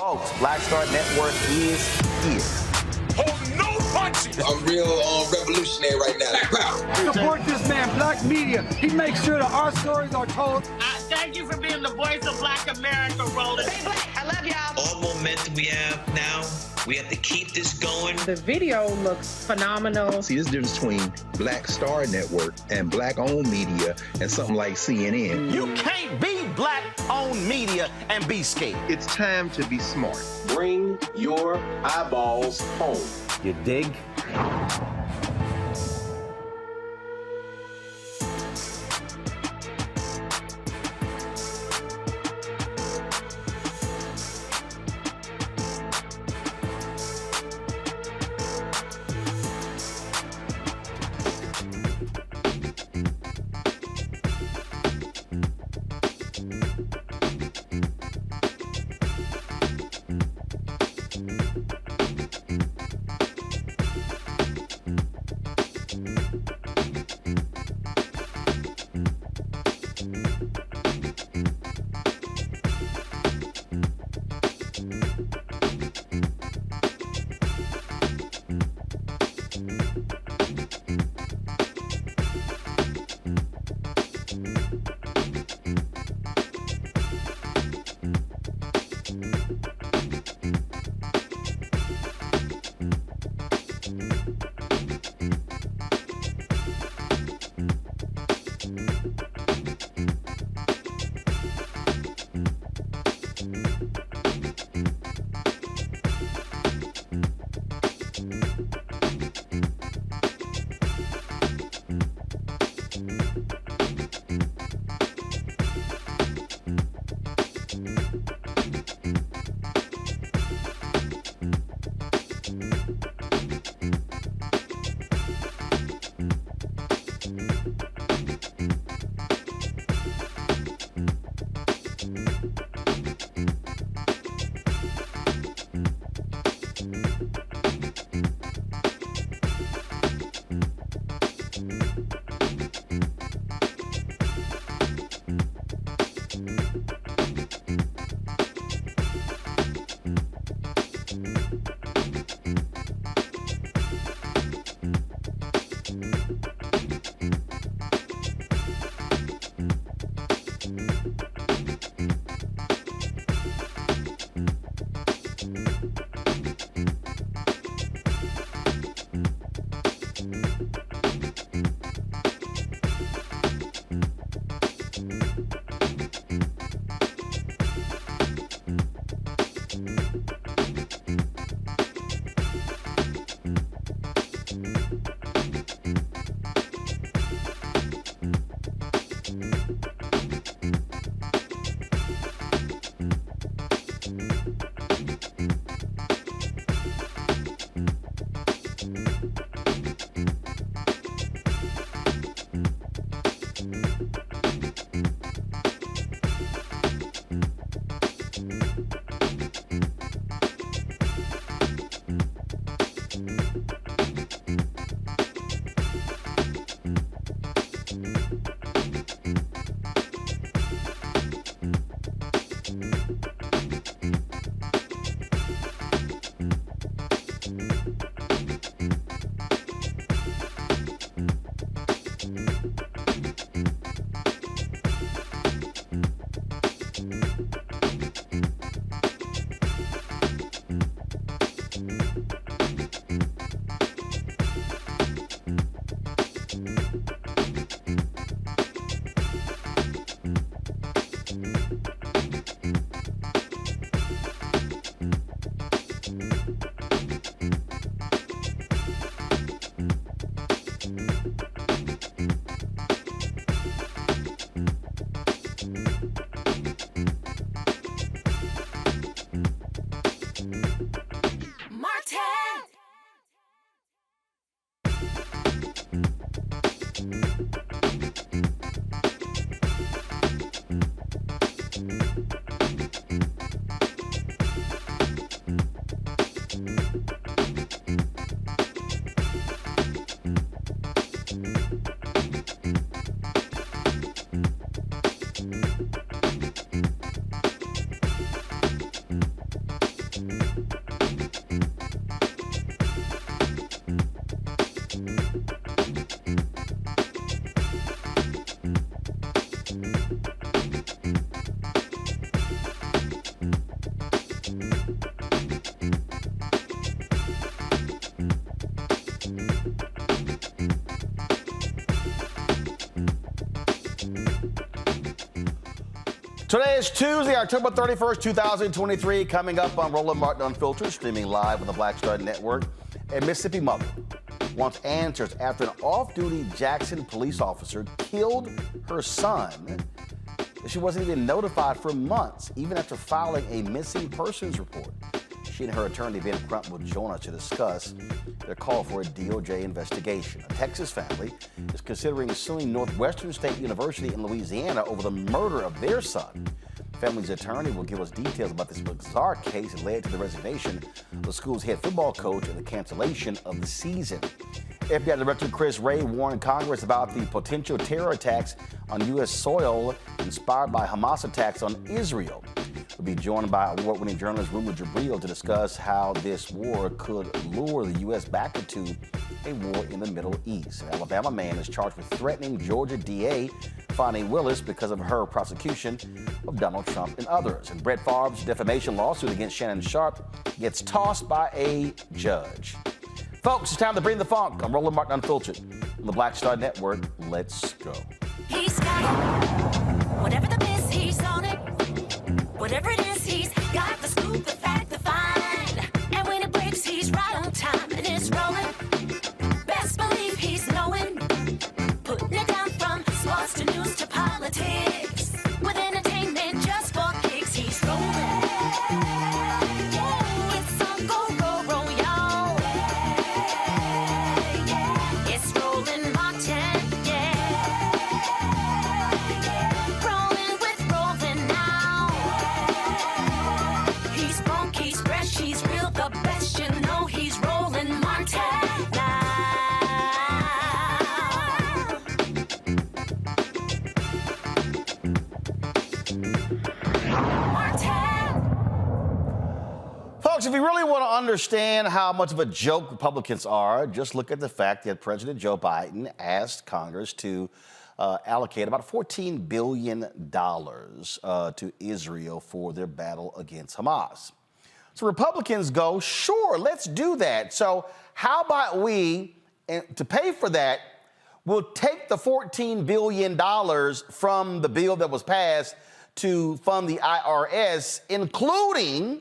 Folks, Black Star Network is here. Hold no punches. I'm real revolutionary right now. Support this man, Black Media. He makes sure that our stories are told. Thank you for being the voice of Black America, Roland. Stay black. I love y'all. All momentum we have now, we have to keep this going. The video looks phenomenal. See, there's a difference between Black Star Network and Black-owned media and something like CNN. You can't be Black-owned media and be scared. It's time to be smart. Bring your eyeballs home. You dig? Today is Tuesday, October 31st, 2023. Coming up on Rula Martin Unfiltered, streaming live on the Black Star Network. A Mississippi mother wants answers after an off-duty Jackson police officer killed her son. She wasn't even notified for months, even after filing a missing persons report. She and her attorney, Crump, will join us to discuss their call for a DOJ investigation. A Texas family is considering suing Northwestern State University in Louisiana over the murder of their son. The family's attorney will give us details about this bizarre case that led to the resignation of the school's head football coach and the cancellation of the season. FBI Director Chris Wray warned Congress about the potential terror attacks on U.S. soil inspired by Hamas attacks on Israel. We'll be joined by award-winning journalist Rula Jebreal to discuss how this war could lure the U.S. back into a war in the Middle East. An Alabama man is charged with threatening Georgia DA Fani Willis because of her prosecution of Donald Trump and others. And Brett Favre's defamation lawsuit against Shannon Sharpe gets tossed by a judge. Folks, it's time to bring the funk. I'm Rula Martin Unfiltered on the Black Star Network. Let's go. He's got it. Whatever the miss, he's on it. Whatever it is, he's got the scoop, the fact, the find. And when it breaks, he's right on time and it's rolling. Best believe he's knowing. Putting it down from sports to news to politics. With entertainment just for kicks, he's rolling. It's on go, roll, roll, y'all. It's rolling Martin, yeah. Rolling with rolling now. He's funk, he's fresh, he's real, the best, you know he's rolling Martin now. Folks, if you really want to understand how much of a joke Republicans are, just look at the fact that President Joe Biden asked Congress to allocate about $14 billion to Israel for their battle against Hamas. So Republicans go, sure, let's do that. So how about we, to pay for that, we'll take the $14 billion from the bill that was passed to fund the IRS, including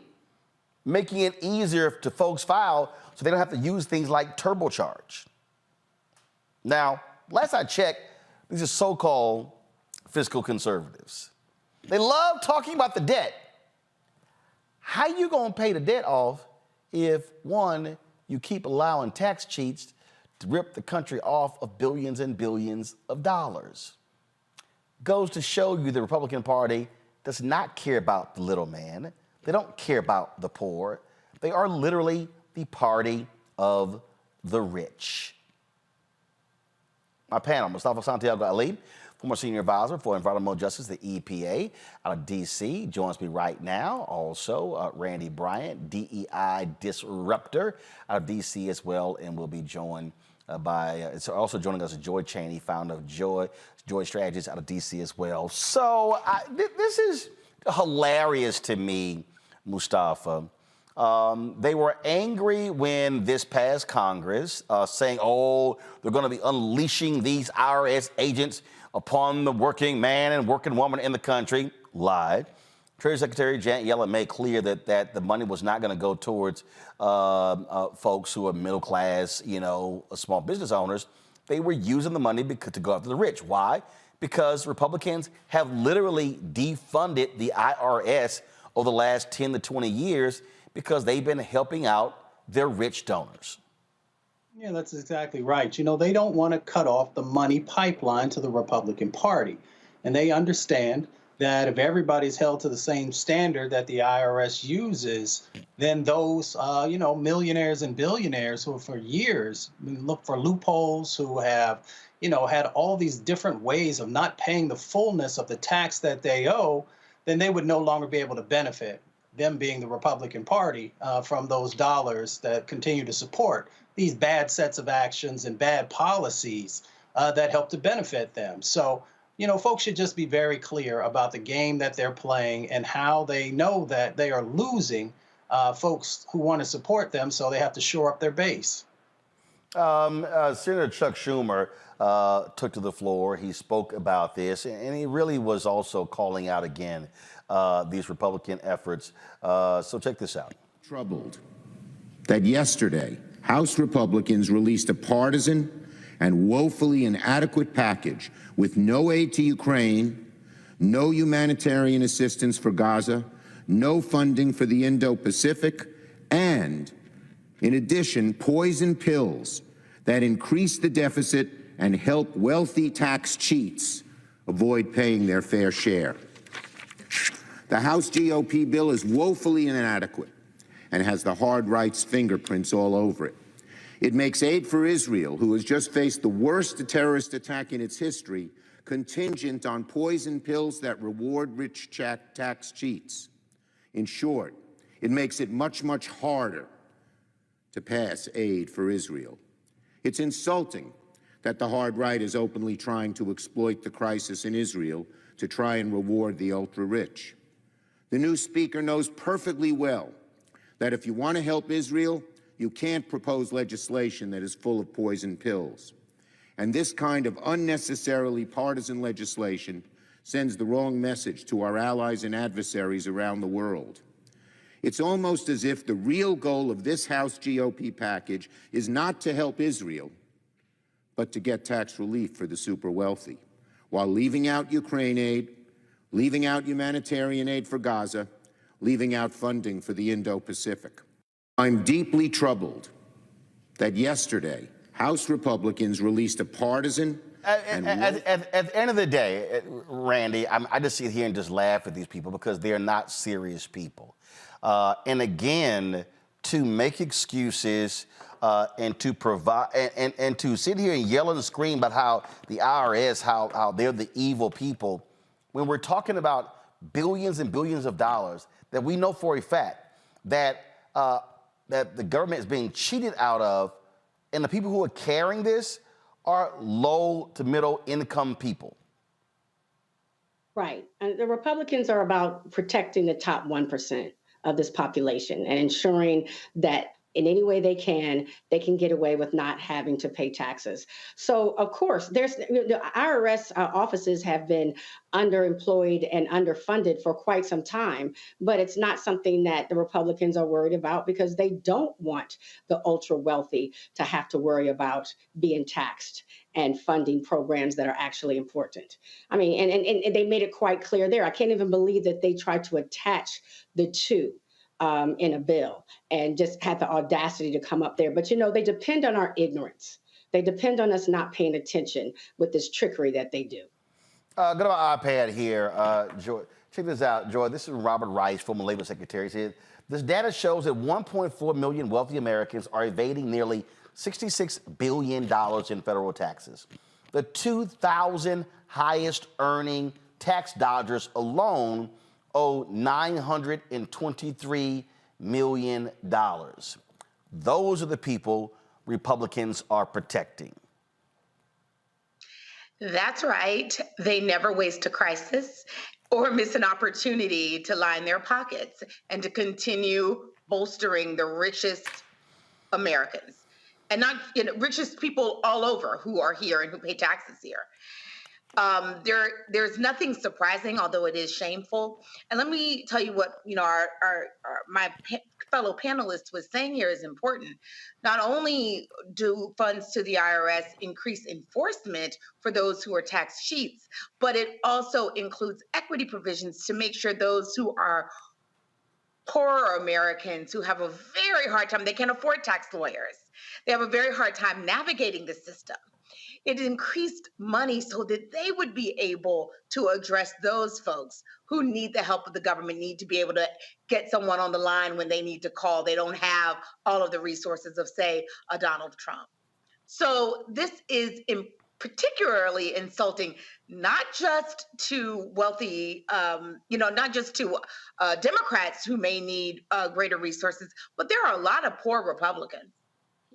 making it easier to folks file so they don't have to use things like turbocharge. Now, last I checked, these are so-called fiscal conservatives. They love talking about the debt. How you gonna pay the debt off if, one, you keep allowing tax cheats to rip the country off of billions and billions of dollars? Goes to show you the Republican Party does not care about the little man. They don't care about the poor. They are literally the party of the rich. My panel, Mustafa Santiago Ali, former senior advisor for environmental justice, the EPA, out of D.C., joins me right now. Also, Randy Bryant, DEI disruptor, out of D.C. as well, and will be joined it's also joining us Joy Chaney, founder of Joy Strategies, out of D.C. as well. So this is hilarious to me, Mustafa. They were angry when this passed Congress, saying, oh, they're going to be unleashing these IRS agents upon the working man and working woman in the country. Lied. Treasury Secretary Janet Yellen made clear that the money was not going to go towards folks who are middle class, small business owners. They were using the money to go after the rich. Why? Because Republicans have literally defunded the IRS over the last 10 to 20 years because they've been helping out their rich donors. Yeah, that's exactly right. They don't want to cut off the money pipeline to the Republican Party. And they understand that if everybody's held to the same standard that the IRS uses, then those, millionaires and billionaires who for years look for loopholes, who have, had all these different ways of not paying the fullness of the tax that they owe, then they would no longer be able to benefit, them being the Republican Party, from those dollars that continue to support these bad sets of actions and bad policies that help to benefit them. So, folks should just be very clear about the game that they're playing and how they know that they are losing folks who want to support them, so they have to shore up their base. Senator Chuck Schumer took to the floor. He spoke about this, and he really was also calling out again these Republican efforts. So check this out. Troubled that yesterday House Republicans released a partisan and woefully inadequate package with no aid to Ukraine, no humanitarian assistance for Gaza, no funding for the Indo-Pacific, and, in addition, poison pills that increase the deficit and help wealthy tax cheats avoid paying their fair share. The House GOP bill is woefully inadequate and has the hard right's fingerprints all over it. It makes aid for Israel, who has just faced the worst terrorist attack in its history, contingent on poison pills that reward rich tax cheats. In short, it makes it much, much harder to pass aid for Israel. It's insulting that the hard right is openly trying to exploit the crisis in Israel to try and reward the ultra-rich. The new speaker knows perfectly well that if you want to help Israel, you can't propose legislation that is full of poison pills. And this kind of unnecessarily partisan legislation sends the wrong message to our allies and adversaries around the world. It's almost as if the real goal of this House GOP package is not to help Israel, but to get tax relief for the super wealthy, while leaving out Ukraine aid, leaving out humanitarian aid for Gaza, leaving out funding for the Indo-Pacific. I'm deeply troubled that yesterday House Republicans released a partisan At the end of the day, Randy, I just sit here and just laugh at these people because they're not serious people. And again, to make excuses and to provide and to sit here and yell and scream about how the IRS, how they're the evil people, when we're talking about billions and billions of dollars that we know for a fact that that the government is being cheated out of, and the people who are carrying this are low to middle income people. Right. And the Republicans are about protecting the top 1% of this population and ensuring that in any way they can get away with not having to pay taxes. So, of course, the IRS offices have been underemployed and underfunded for quite some time, but it's not something that the Republicans are worried about because they don't want the ultra wealthy to have to worry about being taxed and funding programs that are actually important. I mean, and they made it quite clear there. I can't even believe that they tried to attach the two in a bill and just had the audacity to come up there. But, you know, they depend on our ignorance. They depend on us not paying attention with this trickery that they do. Go to my iPad here. Joy, check this out, Joy. This is Robert Rice, former Labor Secretary. He said, this data shows that 1.4 million wealthy Americans are evading nearly $66 billion in federal taxes. The 2,000 highest earning tax dodgers alone owe $923 million. Those are the people Republicans are protecting. That's right. They never waste a crisis or miss an opportunity to line their pockets and to continue bolstering the richest Americans. And not, richest people all over who are here and who pay taxes here. There's nothing surprising, although it is shameful. And let me tell you what, my fellow panelist was saying here is important. Not only do funds to the IRS increase enforcement for those who are tax cheats, but it also includes equity provisions to make sure those who are poorer Americans who have a very hard time, they can't afford tax lawyers. They have a very hard time navigating the system. It increased money so that they would be able to address those folks who need the help of the government, need to be able to get someone on the line when they need to call. They don't have all of the resources of, say, a Donald Trump. So this is particularly insulting, not just to wealthy, not just to Democrats who may need greater resources, but there are a lot of poor Republicans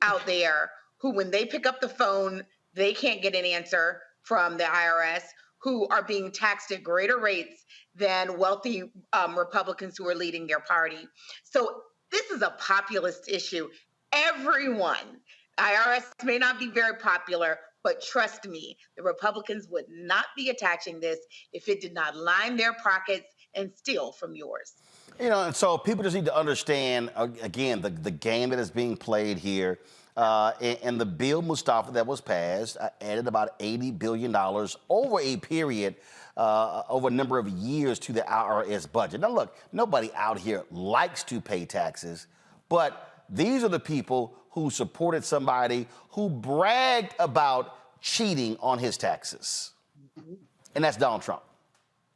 out there who, when they pick up the phone, they can't get an answer from the IRS, who are being taxed at greater rates than wealthy Republicans who are leading their party. So this is a populist issue. Everyone IRS may not be very popular, but trust me, the Republicans would not be attaching this if it did not line their pockets and steal from yours. You know, and so people just need to understand, again, the game that is being played here. And the bill, Mustafa, that was passed added about $80 billion over a period, over a number of years to the IRS budget. Now, look, nobody out here likes to pay taxes, but these are the people who supported somebody who bragged about cheating on his taxes. And that's Donald Trump.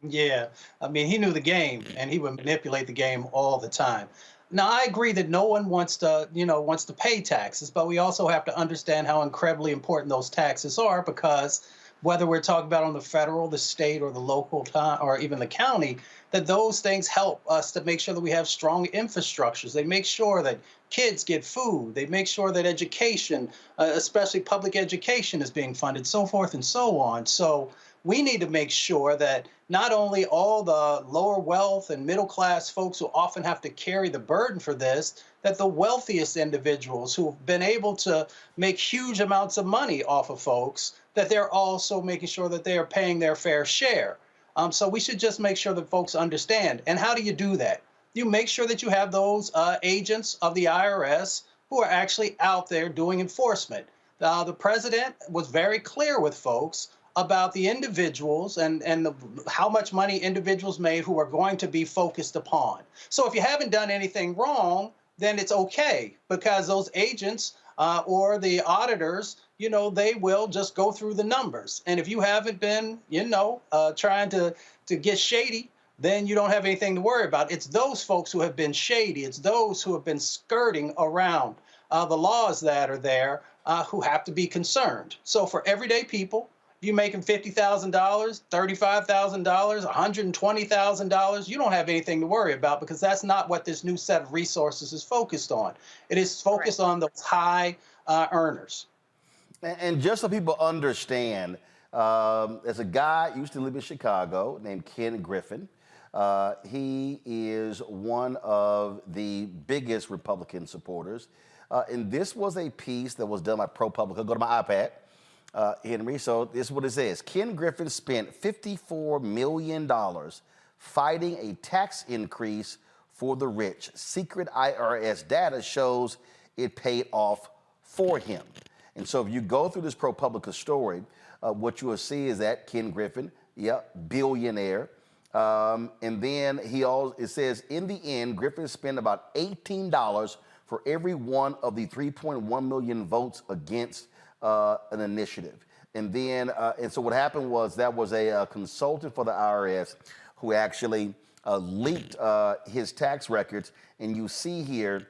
Yeah, I mean, he knew the game, and he would manipulate the game all the time. Now, I agree that no one wants to pay taxes, but we also have to understand how incredibly important those taxes are, because whether we're talking about on the federal, the state, or the local or even the county, that those things help us to make sure that we have strong infrastructures. They make sure that kids get food. They make sure that education, especially public education, is being funded, so forth and so on. So we need to make sure that not only all the lower wealth and middle class folks who often have to carry the burden for this, that the wealthiest individuals who've been able to make huge amounts of money off of folks, that they're also making sure that they are paying their fair share. So we should just make sure that folks understand. And how do you do that? You make sure that you have those agents of the IRS who are actually out there doing enforcement. The president was very clear with folks about the individuals and how much money individuals made who are going to be focused upon. So if you haven't done anything wrong, then it's okay, because those agents or the auditors, they will just go through the numbers. And if you haven't been, trying to get shady, then you don't have anything to worry about. It's those folks who have been shady. It's those who have been skirting around the laws that are there who have to be concerned. So for everyday people, you making $50,000, $35,000, $120,000, you don't have anything to worry about, because that's not what this new set of resources is focused on. It is focused on those high earners. And just so people understand, there's a guy used to live in Chicago named Ken Griffin. He is one of the biggest Republican supporters. And this was a piece that was done by ProPublica. Go to my iPad. Henry, so this is what it says. Ken Griffin spent $54 million fighting a tax increase for the rich. Secret IRS data shows it paid off for him. And so if you go through this ProPublica story, what you will see is that Ken Griffin, billionaire. And then it says, in the end, Griffin spent about $18 for every one of the 3.1 million votes against an initiative. And then, and so what happened was that was a consultant for the IRS who actually leaked his tax records. And you see here,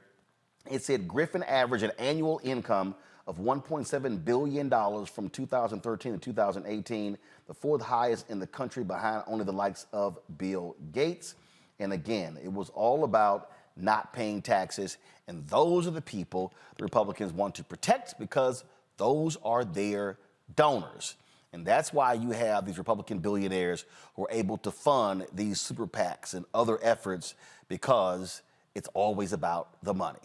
it said Griffin averaged an annual income of $1.7 billion from 2013 to 2018, the fourth highest in the country behind only the likes of Bill Gates. And again, it was all about not paying taxes. And those are the people the Republicans want to protect, because those are their donors. And that's why you have these Republican billionaires who are able to fund these super PACs and other efforts, because it's always about the money.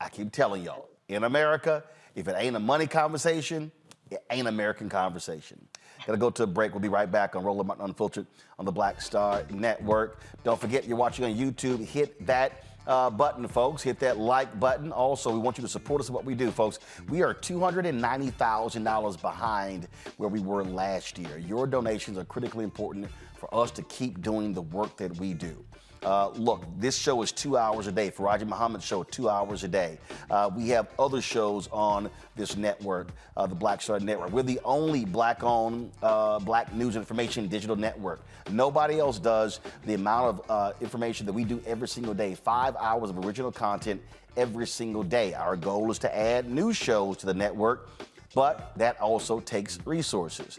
I keep telling y'all, in America, if it ain't a money conversation, it ain't American conversation. Gotta go to a break. We'll be right back on Rula Martin Unfiltered on the Black Star Network. Don't forget, you're watching on YouTube. Hit that button, folks. Hit that like button. Also, we want you to support us in what we do, folks. We are $290,000 behind where we were last year. Your donations are critically important for us to keep doing the work that we do. Look, this show is 2 hours a day. Faraji Muhammad's show, 2 hours a day. We have other shows on this network, the Black Star Network. We're the only black-owned, black news and information digital network. Nobody else does the amount of information that we do every single day. 5 hours of original content every single day. Our goal is to add new shows to the network, but that also takes resources.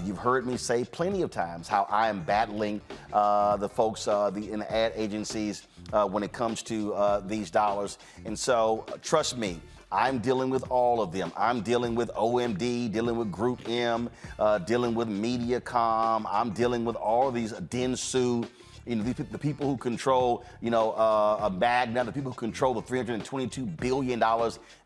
You've heard me say plenty of times how I am battling the folks in the ad agencies when it comes to these dollars. And so, trust me, I'm dealing with all of them. I'm dealing with OMD, dealing with Group M, dealing with MediaCom. I'm dealing with all of these Dentsu. You know, the people who control, Magna, the people who control the $322 billion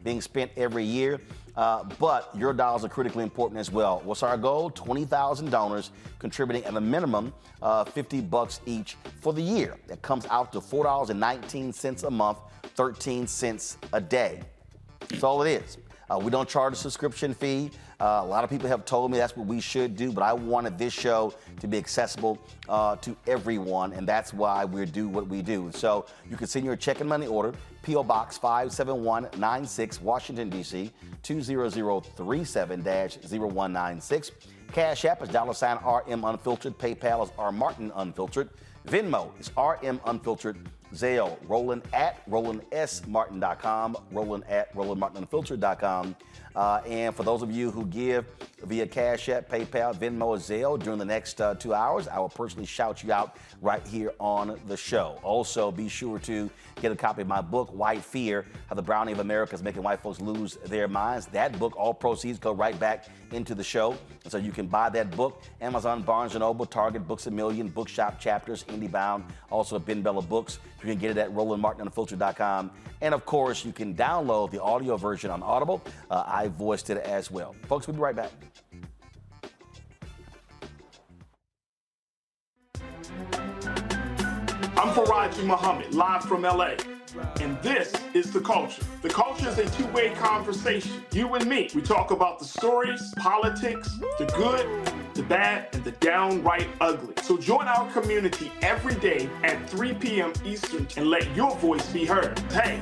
being spent every year. But your dollars are critically important as well. What's our goal? 20,000 donors contributing at a minimum $50 each for the year. That comes out to $4.19 a month, 13 cents a day. That's all it is. We don't charge a subscription fee. A lot of people have told me that's what we should do, but I wanted this show to be accessible to everyone, and that's why we do what we do. So you can send your check and money order, P.O. Box 57196, Washington, D.C., 20037-0196. Cash App is $RM Unfiltered. PayPal is R Martin Unfiltered. Venmo is RM Unfiltered. Zelle, Roland@RolandSMartin.com, Roland@RolandMartinUnfiltered.com. And for those of you who give via Cash App, PayPal, Venmo, or Zelle during the next 2 hours, I will personally shout you out right here on the show. Also, be sure to get a copy of my book, White Fear, How the Browning of America is Making White Folks Lose Their Minds. That book, all proceeds go right back into the show. And so you can buy that book, Amazon, Barnes & Noble, Target, Books A Million, Bookshop, Chapters, IndieBound, also Ben Bella Books. You can get it at RolandMartinUnfiltered.com. And of course, you can download the audio version on Audible. I voiced it as well. Folks, we'll be right back. I'm Faraji Muhammad, live from LA. And this is The Culture. The Culture is a two-way conversation. You and me. We talk about the stories, politics, the good, the bad, and the downright ugly. So join our community every day at 3 p.m. Eastern and let your voice be heard. Hey,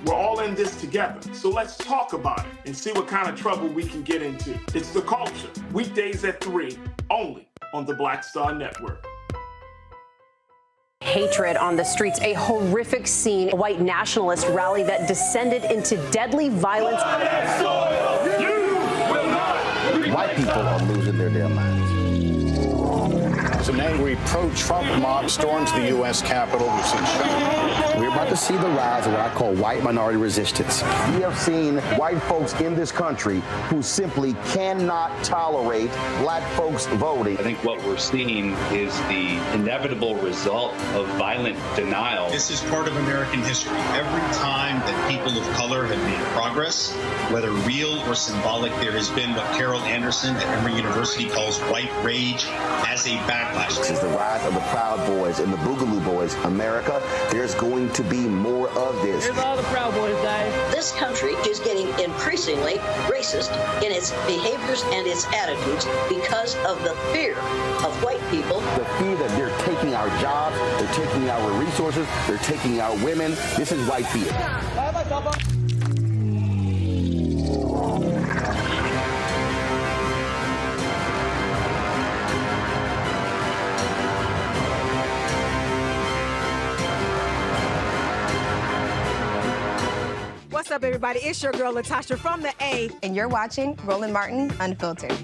we're all in this together. So let's talk about it and see what kind of trouble we can get into. It's The Culture, weekdays at 3, only on the Black Star Network. Hatred on the streets, a horrific scene, a white nationalist rally that descended into deadly violence. White people are losing their damn minds. An angry pro-Trump mob storms the U.S. Capitol. We've seen shooting. We're about to see the rise of what I call white minority resistance. We have seen white folks in this country who simply cannot tolerate black folks voting. I think what we're seeing is the inevitable result of violent denial. This is part of American history. Every time that people of color have made progress, whether real or symbolic, there has been what Carol Anderson at Emory University calls white rage as a backlash. This is the rise of the Proud Boys and the Boogaloo Boys. America, there's going to be more of this. Here's all the Proud Boys, guys. This country is getting increasingly racist in its behaviors and its attitudes because of the fear of white people. The fear that they're taking our jobs, they're taking our resources, they're taking our women. This is white fear. What's up, everybody? It's your girl, Latasha from the A. And you're watching Roland Martin Unfiltered.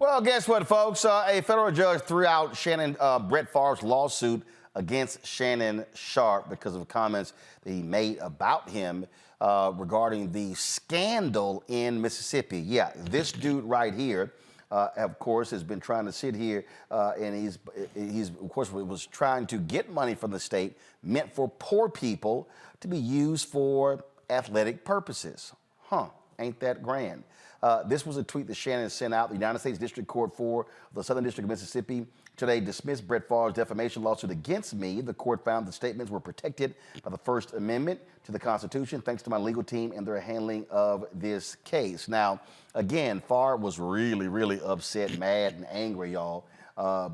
Well, guess what, folks? A federal judge threw out Brett Favre's lawsuit against Shannon Sharpe because of comments that he made about him regarding the scandal in Mississippi. Yeah, this dude right here, of course, has been trying to sit here and he's of course was trying to get money from the state meant for poor people to be used for athletic purposes. Huh, ain't that grand? This was a tweet that Shannon sent out. The United States District Court for the Southern District of Mississippi today dismissed Brett Favre's defamation lawsuit against me. The court found the statements were protected by the First Amendment to the Constitution, thanks to my legal team and their handling of this case. Now, again, Favre was really, really upset, mad, and angry, y'all,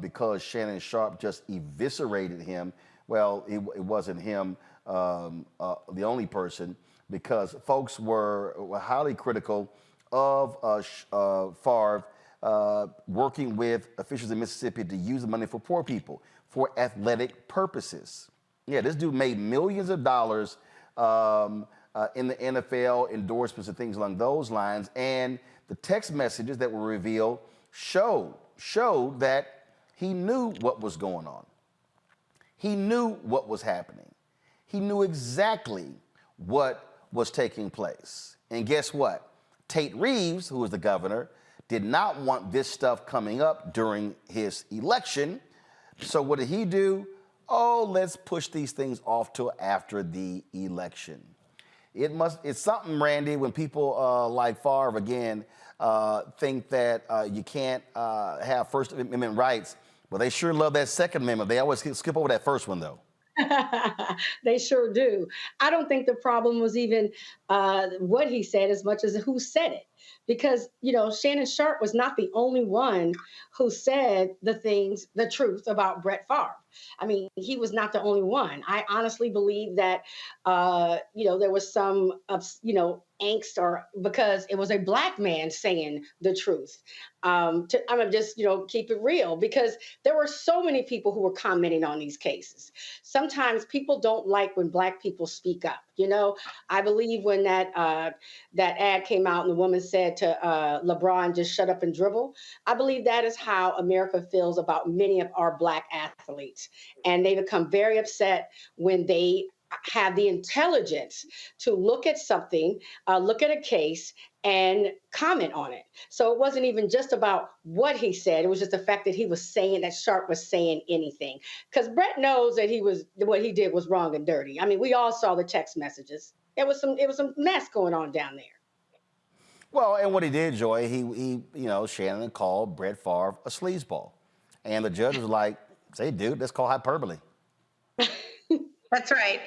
because Shannon Sharpe just eviscerated him. Well, it wasn't him, the only person, because folks were highly critical of Favre working with officials in Mississippi to use the money for poor people for athletic purposes. Yeah, this dude made millions of dollars in the NFL, endorsements and things along those lines. And the text messages that were revealed showed that he knew what was going on. He knew what was happening. He knew exactly what was taking place. And guess what? Tate Reeves, who was the governor, did not want this stuff coming up during his election. So what did he do? Oh, let's push these things off till after the election. It's something, Randy, when people like Favre, again, think that you can't have First Amendment rights. Well, they sure love that Second Amendment. They always skip over that first one, though. They sure do. I don't think the problem was even what he said as much as who said it. Because, you know, Shannon Sharpe was not the only one who said the truth about Brett Favre. I mean, he was not the only one. I honestly believe that, there was some, angst or because it was a black man saying the truth. I'm gonna just, keep it real, because there were so many people who were commenting on these cases. Sometimes people don't like when black people speak up. I believe when that ad came out and the woman said to LeBron, just shut up and dribble. I believe that is how America feels about many of our black athletes. And they become very upset when they have the intelligence to look at something, look at a case, and comment on it. So it wasn't even just about what he said. It was just the fact that he was saying that Sharpe was saying anything. Because Brett knows that what he did was wrong and dirty. I mean, we all saw the text messages. It was some mess going on down there. Well, and what he did, Joy, he Shannon called Brett Favre a sleazeball. And the judge was like, say, dude, that's called hyperbole. That's right.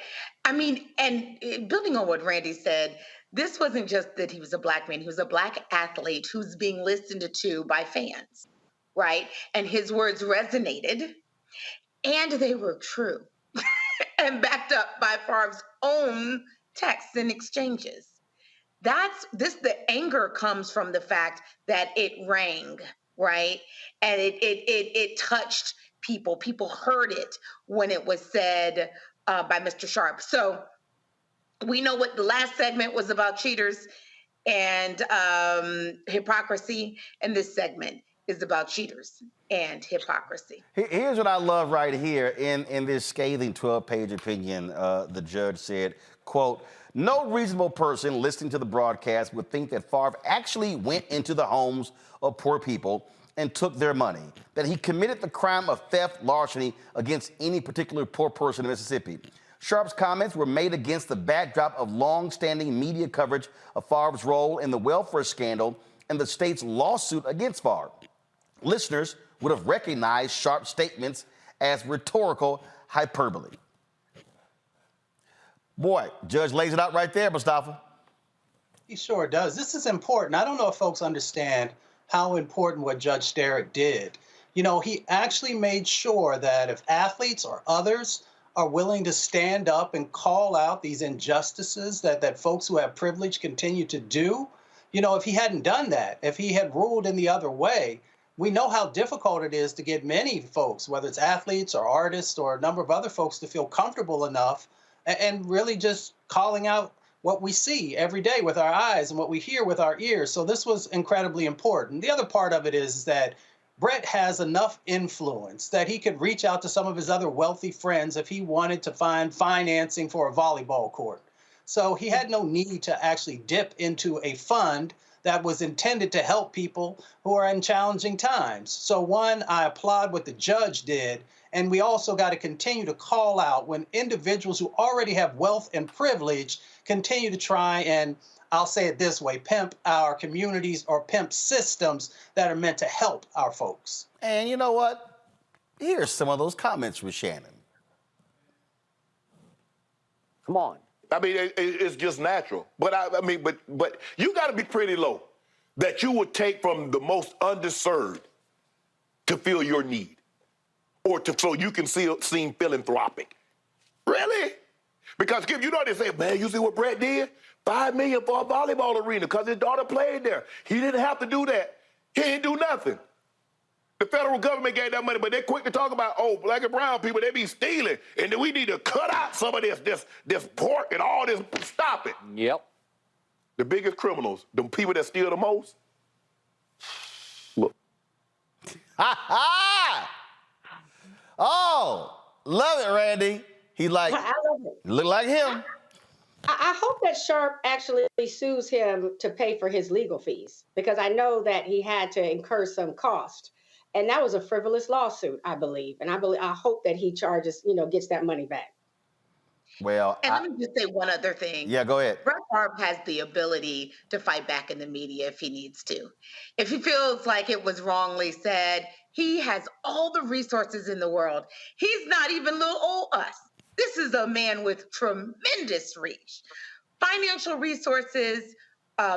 I mean, and building on what Randy said, this wasn't just that he was a black man. He was a black athlete who's being listened to by fans, right? And his words resonated, and they were true and backed up by Favre's own texts and exchanges. The anger comes from the fact that it rang, right? And it touched people. People heard it when it was said by Mr. Sharpe. So we know what the last segment was about, cheaters and hypocrisy, and this segment is about cheaters and hypocrisy. Here's what I love right here. In this scathing 12-page opinion, the judge said, quote, no reasonable person listening to the broadcast would think that Favre actually went into the homes of poor people and took their money, that he committed the crime of theft, larceny against any particular poor person in Mississippi. Sharpe's comments were made against the backdrop of long-standing media coverage of Favre's role in the welfare scandal and the state's lawsuit against Favre. Listeners would have recognized Sharpe's statements as rhetorical hyperbole. Boy, judge lays it out right there, Mustafa. He sure does. This is important. I don't know if folks understand how important what Judge Sterritt did. He actually made sure that if athletes or others are willing to stand up and call out these injustices that folks who have privilege continue to do, if he hadn't done that, if he had ruled in the other way, we know how difficult it is to get many folks, whether it's athletes or artists or a number of other folks, to feel comfortable enough and really just calling out what we see every day with our eyes and what we hear with our ears. So this was incredibly important. The other part of it is that Brett has enough influence that he could reach out to some of his other wealthy friends if he wanted to find financing for a volleyball court. So he had no need to actually dip into a fund that was intended to help people who are in challenging times. So one, I applaud what the judge did. And we also got to continue to call out when individuals who already have wealth and privilege continue to try and, I'll say it this way, pimp our communities or pimp systems that are meant to help our folks. And you know what? Here's some of those comments with Shannon. Come on. I mean, it's just natural. But but you got to be pretty low that you would take from the most underserved to fill your need, or so you can seem philanthropic. Really? Because you know they say, man, you see what Brett did? $5 million for a volleyball arena because his daughter played there. He didn't have to do that. He didn't do nothing. The federal government gave that money, but they're quick to talk about, oh, black and brown people, they be stealing. And then we need to cut out some of this pork and all this. Stop it. Yep. The biggest criminals, the people that steal the most, look. Ha ha! Oh, love it, Randy. He like, I love it. Look like him. I hope that Sharp actually sues him to pay for his legal fees, because I know that he had to incur some cost. And that was a frivolous lawsuit, I believe. And I hope that he charges, gets that money back. Well, and let me just say one other thing. Yeah, go ahead. Brett Favre has the ability to fight back in the media if he needs to. If he feels like it was wrongly said, he has all the resources in the world. He's not even little old us. This is a man with tremendous reach, financial resources,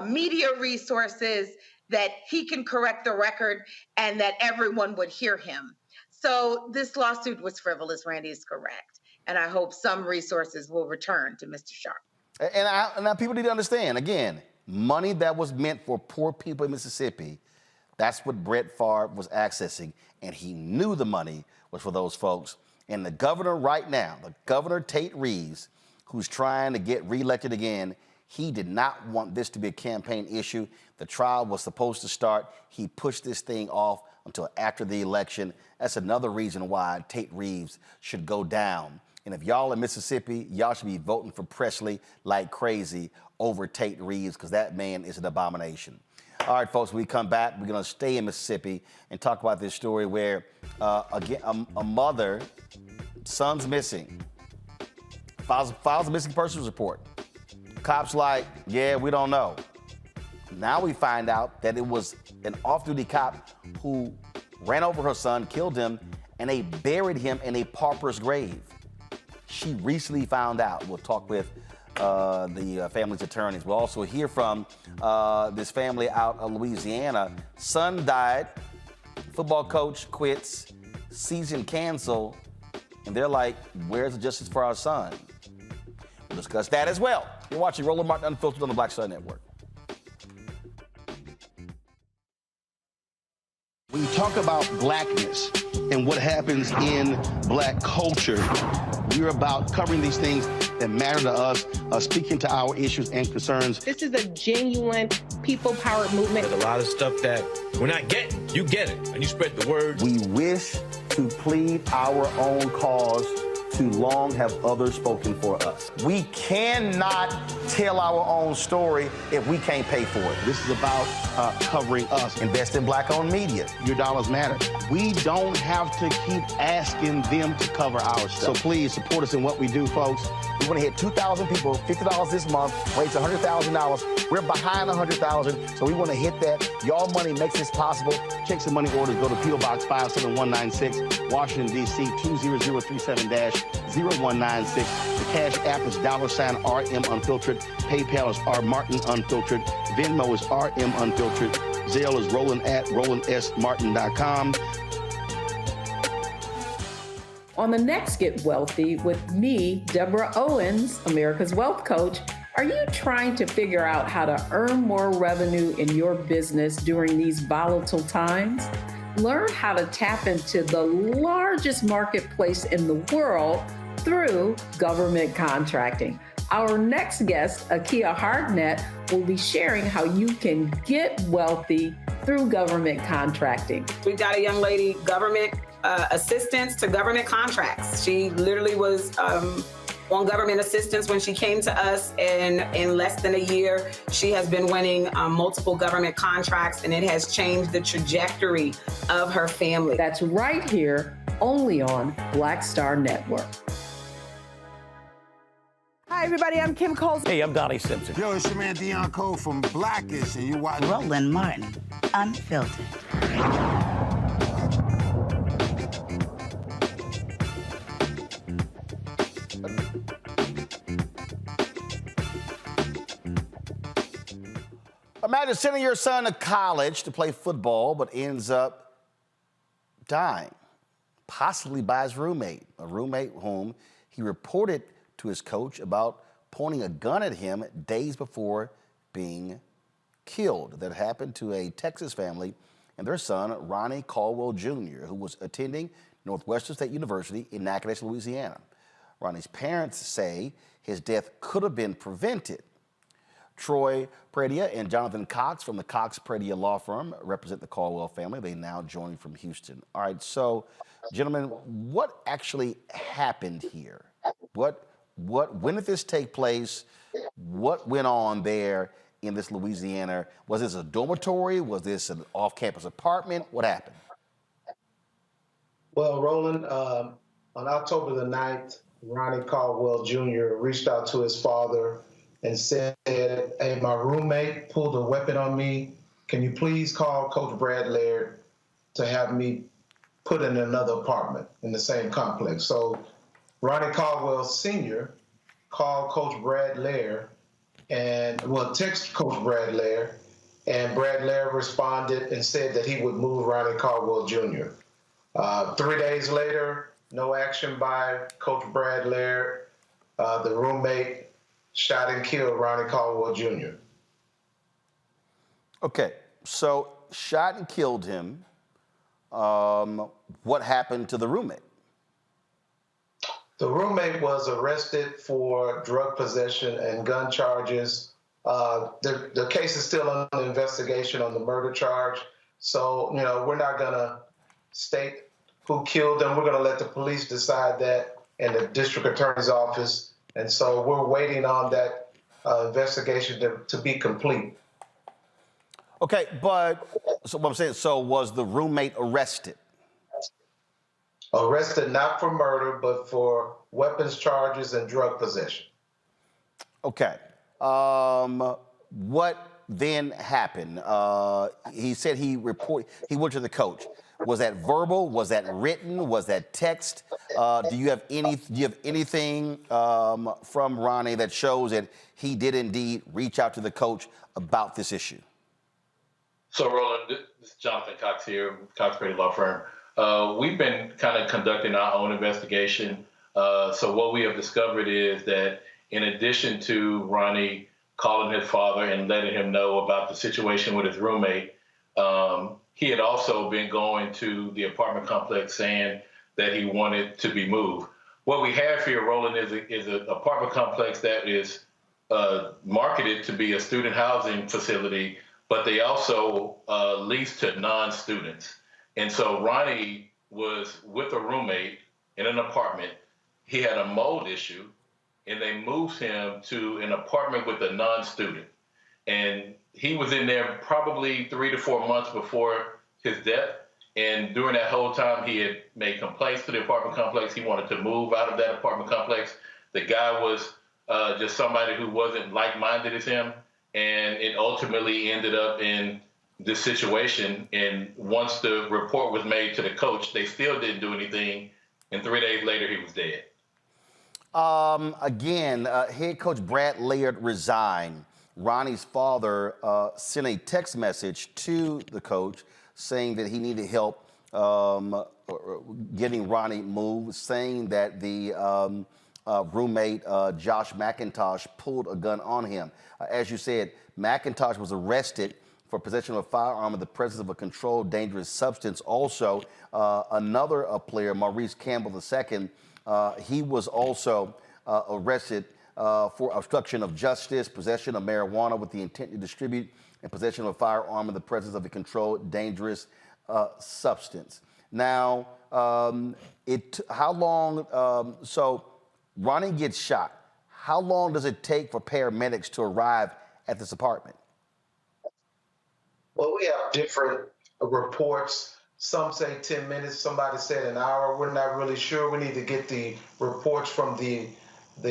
media resources, that he can correct the record and that everyone would hear him. So this lawsuit was frivolous. Randy is correct. And I hope some resources will return to Mr. Sharp. And now people need to understand, again, money that was meant for poor people in Mississippi, that's what Brett Favre was accessing. And he knew the money was for those folks. And the governor right now, the governor Tate Reeves, who's trying to get reelected again, he did not want this to be a campaign issue. The trial was supposed to start. He pushed this thing off until after the election. That's another reason why Tate Reeves should go down. And if y'all in Mississippi, y'all should be voting for Presley like crazy over Tate Reeves, because that man is an abomination. All right, folks, when we come back, we're going to stay in Mississippi and talk about this story where, again, a mother, son's missing, files a missing persons report. Cops like, yeah, we don't know. Now we find out that it was an off-duty cop who ran over her son, killed him, and they buried him in a pauper's grave. She recently found out. We'll talk with the family's attorneys. We'll also hear from this family out of Louisiana. Son died, football coach quits, season canceled, and they're like, where's the justice for our son? We'll discuss that as well. You're watching Rula Martin Unfiltered on the Black Star Network. When you talk about blackness and what happens in black culture, we're about covering these things that matter to us, speaking to our issues and concerns. This is a genuine people-powered movement. There's a lot of stuff that we're not getting. You get it, and you spread the word. We wish to plead our own cause. Too long have others spoken for us. We cannot tell our own story if we can't pay for it. This is about covering us. Invest in black-owned media. Your dollars matter. We don't have to keep asking them to cover our stuff. So please support us in what we do, folks. We want to hit 2,000 people, $50 this month, raise $100,000. We're behind 100,000, so we want to hit that. Y'all money makes this possible. Checks and money orders go to P.O. Box 57196, Washington, D.C. 20037-0196. The Cash App is $RM Unfiltered. PayPal is R Martin Unfiltered. Venmo is RM Unfiltered. Zelle is Roland@RolandSMartin.com. On the next Get Wealthy with me, Deborah Owens, America's Wealth Coach, are you trying to figure out how to earn more revenue in your business during these volatile times? Learn how to tap into the largest marketplace in the world through government contracting. Our next guest, Akia Hardnett, will be sharing how you can get wealthy through government contracting. We got a young lady, government assistance to government contracts. She literally was on government assistance when she came to us, and in less than a year, she has been winning multiple government contracts, and it has changed the trajectory of her family. That's right here, only on Black Star Network. Hi, everybody. I'm Kim Coles. Hey, I'm Donnie Simpson. Yo, it's your man Deion Cole from Blackish, and you watch Roland Martin, Unfiltered. Imagine sending your son to college to play football, but ends up dying, possibly by his roommate, a roommate whom he reported to his coach about pointing a gun at him days before being killed. That happened to a Texas family and their son, Ronnie Caldwell Jr., who was attending Northwestern State University in Natchitoches, Louisiana. Ronnie's parents say his death could have been prevented. Troy Pradia and Jonathan Cox from the Cox Pradia Law Firm represent the Caldwell family. They now join from Houston. All right, so, gentlemen, what actually happened here? When did this take place? What went on there in this Louisiana? Was this a dormitory? Was this an off-campus apartment? What happened? Well, Roland, on October the 9th, Ronnie Caldwell Jr. reached out to his father and said, hey, my roommate pulled a weapon on me. Can you please call Coach Brad Laird to have me put in another apartment in the same complex? So Ronnie Caldwell Sr. called Coach Brad Laird text Coach Brad Laird, and Brad Laird responded and said that he would move Ronnie Caldwell Jr. 3 days later, no action by Coach Brad Laird. The roommate shot and killed Ronnie Caldwell Jr. Okay, so shot and killed him. What happened to the roommate? The roommate was arrested for drug possession and gun charges. The case is still under investigation on the murder charge. So, we're not going to state who killed them. We're going to let the police decide that in the district attorney's office. And so we're waiting on that investigation to be complete. Okay, but so what I'm saying, so was the roommate arrested? Arrested not for murder, but for weapons charges and drug possession. Okay. What then happened? He said he went to the coach. Was that verbal? Was that written? Was that text? Do you have anything from Ronnie that shows that he did indeed reach out to the coach about this issue? So, Roland, this is Jonathan Cox here, Cox Pradia Law Firm. We've been kind of conducting our own investigation. So what we have discovered is that in addition to Ronnie calling his father and letting him know about the situation with his roommate, he had also been going to the apartment complex saying that he wanted to be moved. What we have here, Roland, is an apartment complex that is marketed to be a student housing facility, but they also lease to non-students. And so Ronnie was with a roommate in an apartment. He had a mold issue, and they moved him to an apartment with a non-student. And he was in there probably 3 to 4 months before his death. And during that whole time, he had made complaints to the apartment complex. He wanted to move out of that apartment complex. The guy was just somebody who wasn't like-minded as him. And it ultimately ended up in this situation. And once the report was made to the coach, they still didn't do anything. And 3 days later, he was dead. Again, head coach Brad Laird resigned. Ronnie's father sent a text message to the coach saying that he needed help getting Ronnie moved, saying that the roommate, Josh McIntosh, pulled a gun on him. As you said, McIntosh was arrested for possession of a firearm in the presence of a controlled dangerous substance. Also, another player, Maurice Campbell II, he was also arrested for obstruction of justice, possession of marijuana with the intent to distribute, and possession of a firearm in the presence of a controlled dangerous substance. Now, how long? So Ronnie gets shot. How long does it take for paramedics to arrive at this apartment? Well, we have different reports. Some say 10 minutes, somebody said an hour. We're not really sure. We need to get the reports from the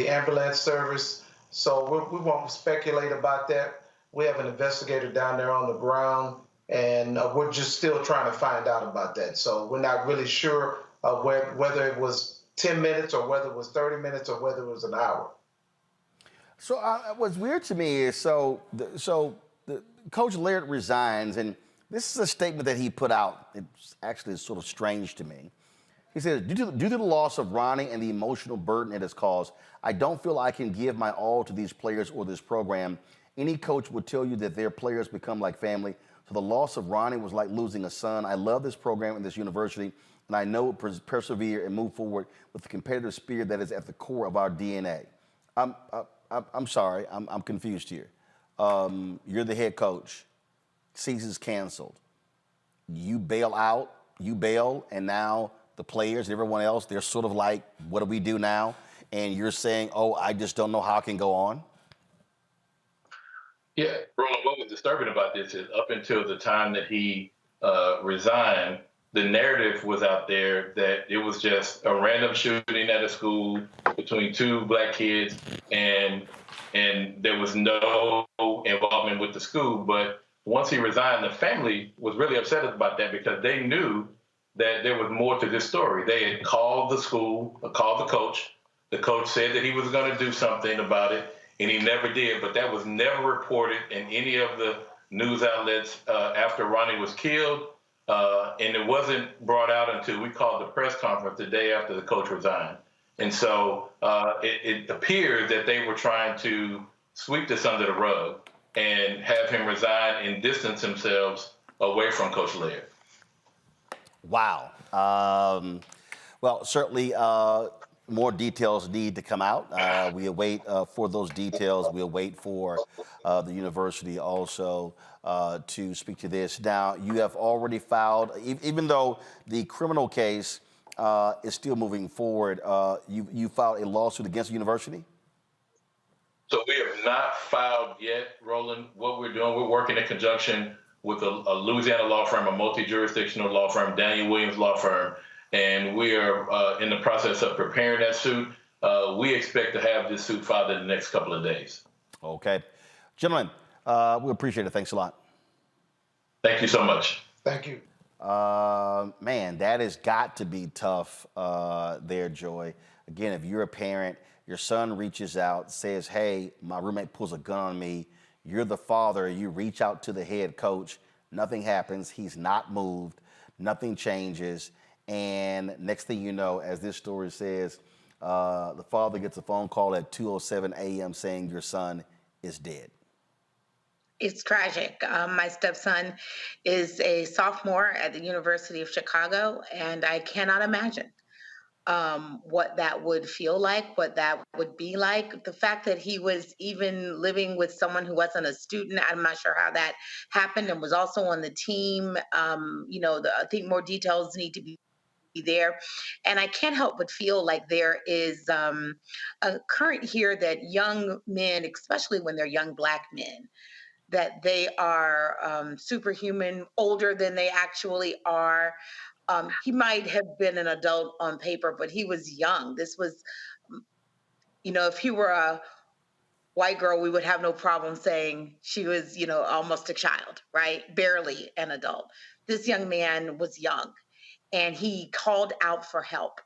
ambulance service. So we won't speculate about that. We have an investigator down there on the ground, and we're just still trying to find out about that. So we're not really sure whether it was 10 minutes or whether it was 30 minutes or whether it was an hour. So what's weird to me is, Coach Laird resigns, and this is a statement that he put out. It's actually sort of strange to me. He says, due to the loss of Ronnie and the emotional burden it has caused, I don't feel I can give my all to these players or this program. Any coach would tell you that their players become like family. So the loss of Ronnie was like losing a son. I love this program and this university, and I know persevere and move forward with the competitive spirit that is at the core of our DNA. I'm sorry, I'm confused here. You're the head coach. Season's canceled. You bail out, and now the players and everyone else, they're sort of like, what do we do now? And you're saying, oh, I just don't know how I can go on? Yeah, Roland, what was disturbing about this is up until the time that he resigned, the narrative was out there that it was just a random shooting at a school between two black kids, and there was no involvement with the school. But once he resigned, the family was really upset about that because they knew that there was more to this story. They had called the school, called the coach. The coach said that he was going to do something about it, and he never did. But that was never reported in any of the news outlets after Ronnie was killed. And it wasn't brought out until we called the press conference the day after the coach resigned. And so it appears that they were trying to sweep this under the rug and have him resign and distance themselves away from Coach Laird. Wow. Well, certainly more details need to come out. We await for those details. We await for the university also to speak to this. Now, you have already filed, even though the criminal case is still moving forward, you filed a lawsuit against the university? So we have not filed yet, Roland. What we're doing, we're working in conjunction with a Louisiana law firm, a multi-jurisdictional law firm, Daniel Williams Law Firm, and we are in the process of preparing that suit. We expect to have this suit filed in the next couple of days. Okay. Gentlemen, we appreciate it. Thanks a lot. Thank you so much. Thank you. Man, that has got to be tough there, Joy. Again, if you're a parent, your son reaches out, says, hey, my roommate pulls a gun on me. You're the father. You reach out to the head coach. Nothing happens. He's not moved. Nothing changes. And next thing you know, as this story says, the father gets a phone call at 2:07 a.m. saying your son is dead. It's tragic. My stepson is a sophomore at the University of Chicago, and I cannot imagine what that would feel like, what that would be like. The fact that he was even living with someone who wasn't a student, I'm not sure how that happened, and was also on the team. I think more details need to be there. And I can't help but feel like there is a current here that young men, especially when they're young Black men, that they are superhuman, older than they actually are. He might have been an adult on paper, but he was young. This was, if he were a white girl, we would have no problem saying she was, almost a child, right? Barely an adult. This young man was young, and he called out for help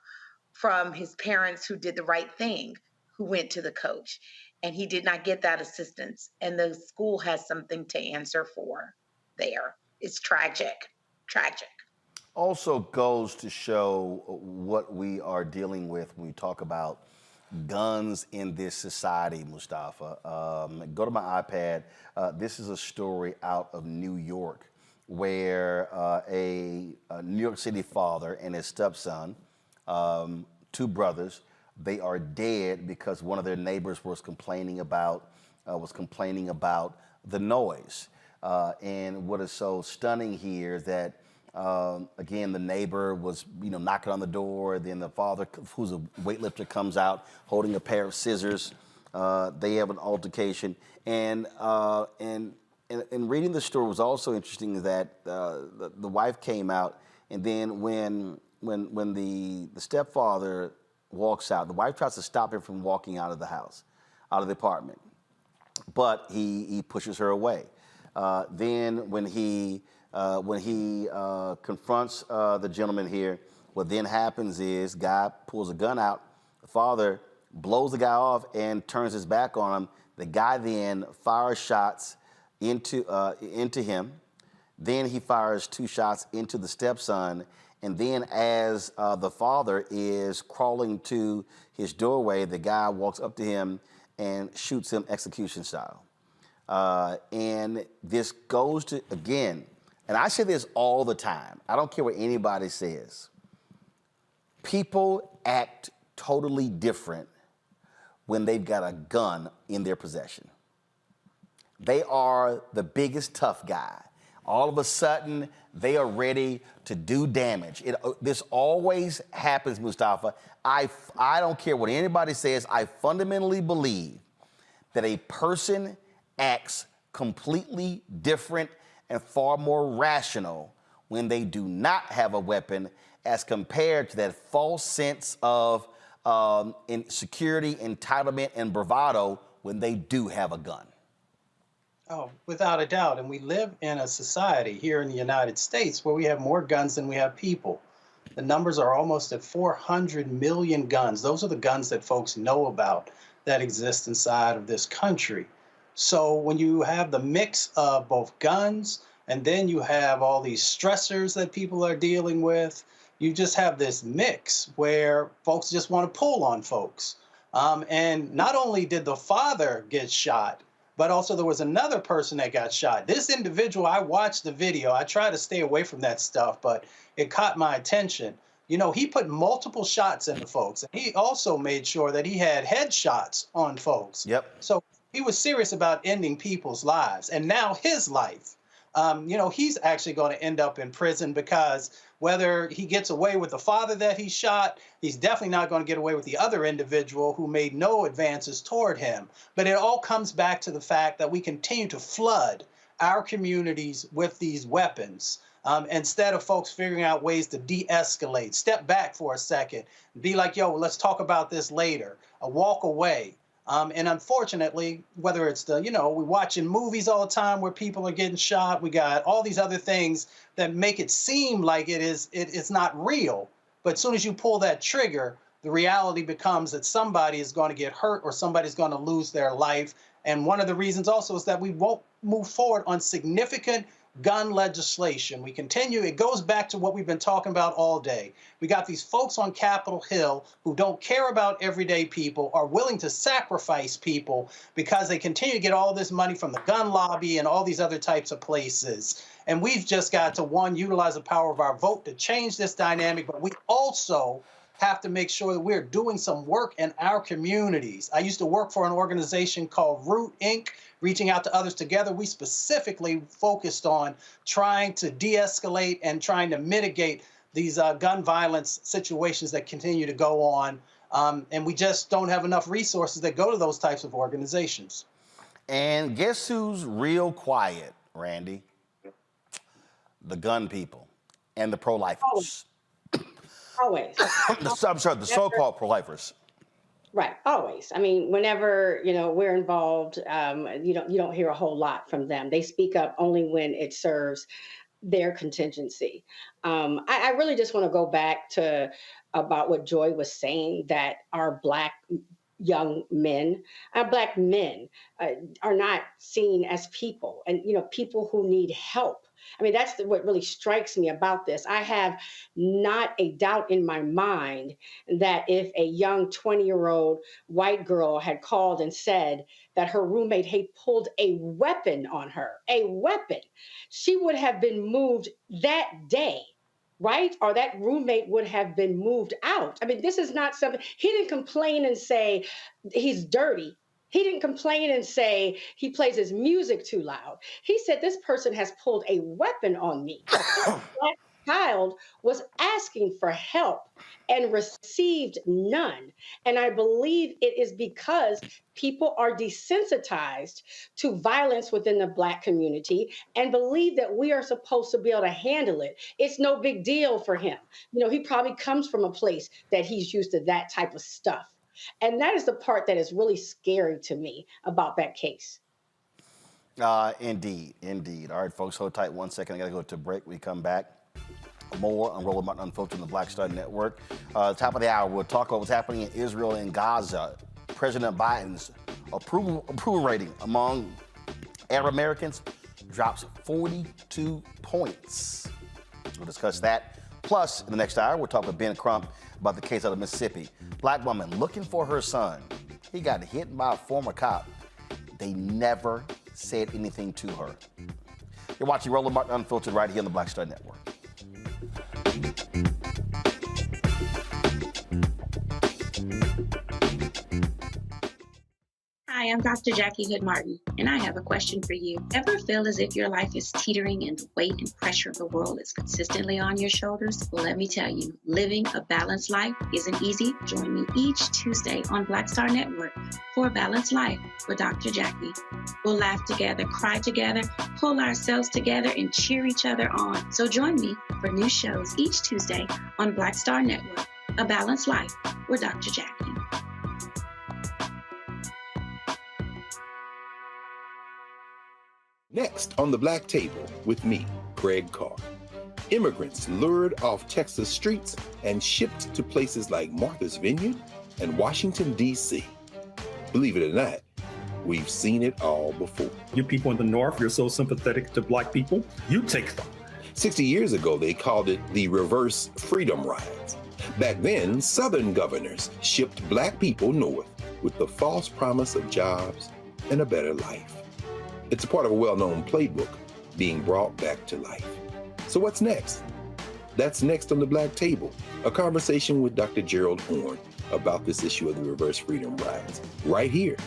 from his parents who did the right thing, who went to the coach. And he did not get that assistance. And the school has something to answer for there. It's tragic, tragic. Also goes to show what we are dealing with when we talk about guns in this society, Mustafa. Go to my iPad. This is a story out of New York where a New York City father and his stepson, two brothers, they are dead because one of their neighbors was complaining about the noise. And what is so stunning here is that again, the neighbor was, knocking on the door. Then the father, who's a weightlifter, comes out holding a pair of scissors. They have an altercation, and reading the story was also interesting that the wife came out, and then when the stepfather walks out, the wife tries to stop him from walking out of the house, out of the apartment, but he pushes her away. Then when he confronts the gentleman here, what then happens is guy pulls a gun out. The father blows the guy off and turns his back on him. The guy then fires shots into him. Then he fires 2 shots into the stepson. And then as the father is crawling to his doorway, the guy walks up to him and shoots him execution style. And this goes to, again, and I say this all the time, I don't care what anybody says, people act totally different when they've got a gun in their possession. They are the biggest tough guy. All of a sudden, they are ready to do damage. This always happens, Mustafa. I don't care what anybody says. I fundamentally believe that a person acts completely different and far more rational when they do not have a weapon as compared to that false sense of insecurity, entitlement, and bravado when they do have a gun. Oh, without a doubt. And we live in a society here in the United States where we have more guns than we have people. The numbers are almost at 400 million guns. Those are the guns that folks know about that exist inside of this country. So when you have the mix of both guns and then you have all these stressors that people are dealing with, you just have this mix where folks just want to pull on folks. And not only did the father get shot, but also there was another person that got shot. This individual, I watched the video. I try to stay away from that stuff, but it caught my attention. He put multiple shots into folks. And he also made sure that he had headshots on folks. Yep. So he was serious about ending people's lives. And now his life, he's actually going to end up in prison because whether he gets away with the father that he shot, he's definitely not going to get away with the other individual who made no advances toward him. But it all comes back to the fact that we continue to flood our communities with these weapons. Instead of folks figuring out ways to de-escalate, step back for a second, be like, let's talk about this later, walk away. And unfortunately, whether it's we're watching movies all the time where people are getting shot, we got all these other things that make it seem like it's not real. But as soon as you pull that trigger, the reality becomes that somebody is going to get hurt or somebody's going to lose their life. And one of the reasons also is that we won't move forward on significant gun legislation. We continue, it goes back to what we've been talking about all day. We got these folks on Capitol Hill who don't care about everyday people, are willing to sacrifice people because they continue to get all this money from the gun lobby and all these other types of places. And we've just got to, one, utilize the power of our vote to change this dynamic, but we also have to make sure that we're doing some work in our communities. I used to work for an organization called Root Inc., reaching out to others together. We specifically focused on trying to de-escalate and trying to mitigate these gun violence situations that continue to go on. And we just don't have enough resources that go to those types of organizations. And guess who's real quiet, Randy? The gun people and the pro-lifers. Always. I'm sorry, the so-called pro-lifers. Right, always. I mean, whenever we're involved, you don't hear a whole lot from them. They speak up only when it serves their contingency. I really just want to go back to about what Joy was saying, that our Black young men, our Black men are not seen as people, and people who need help. I mean, that's what really strikes me about this. I have not a doubt in my mind that if a young 20-year-old white girl had called and said that her roommate had pulled a weapon on her, she would have been moved that day right? Or that roommate would have been moved out. I mean, this is not something, he didn't complain and say he's dirty. He didn't complain and say he plays his music too loud. He said this person has pulled a weapon on me. Black child was asking for help and received none. And I believe it is because people are desensitized to violence within the Black community and believe that we are supposed to be able to handle it. It's no big deal for him. You know, he probably comes from a place that he's used to that type of stuff. And that is the part that is really scary to me about that case. Indeed, indeed. All right, folks, hold tight 1 second. I got to go to break. We come back. More on Rula Martin Unfiltered on the Black Star Network. Top of the hour, we'll talk about what's happening in Israel and Gaza. President Biden's approval rating among Arab Americans drops 42 points. We'll discuss that. Plus, in the next hour, we'll talk with Ben Crump about the case out of Mississippi. Black woman looking for her son. He got hit by a former cop. They never said anything to her. You're watching Rula Martin Unfiltered right here on the Black Star Network. Hi, I'm Dr. Jackie Hood Martin, and I have a question for you. Ever feel as if your life is teetering and the weight and pressure of the world is consistently on your shoulders? Well, let me tell you, living a balanced life isn't easy. Join me each Tuesday on Black Star Network for A Balanced Life with Dr. Jackie. We'll laugh together, cry together, pull ourselves together, and cheer each other on. So join me for new shows each Tuesday on Black Star Network, A Balanced Life with Dr. Jackie. Next on the Black Table with me, Greg Carr. Immigrants lured off Texas streets and shipped to places like Martha's Vineyard and Washington, D.C. Believe it or not, we've seen it all before. You people in the North, you're so sympathetic to Black people, you take them. 60 years ago, they called it the reverse freedom rides. Back then, Southern governors shipped Black people north with the false promise of jobs and a better life. It's a part of a well-known playbook being brought back to life. So what's next? That's next on the Black Table, a conversation with Dr. Gerald Horne about this issue of the reverse freedom rides, right here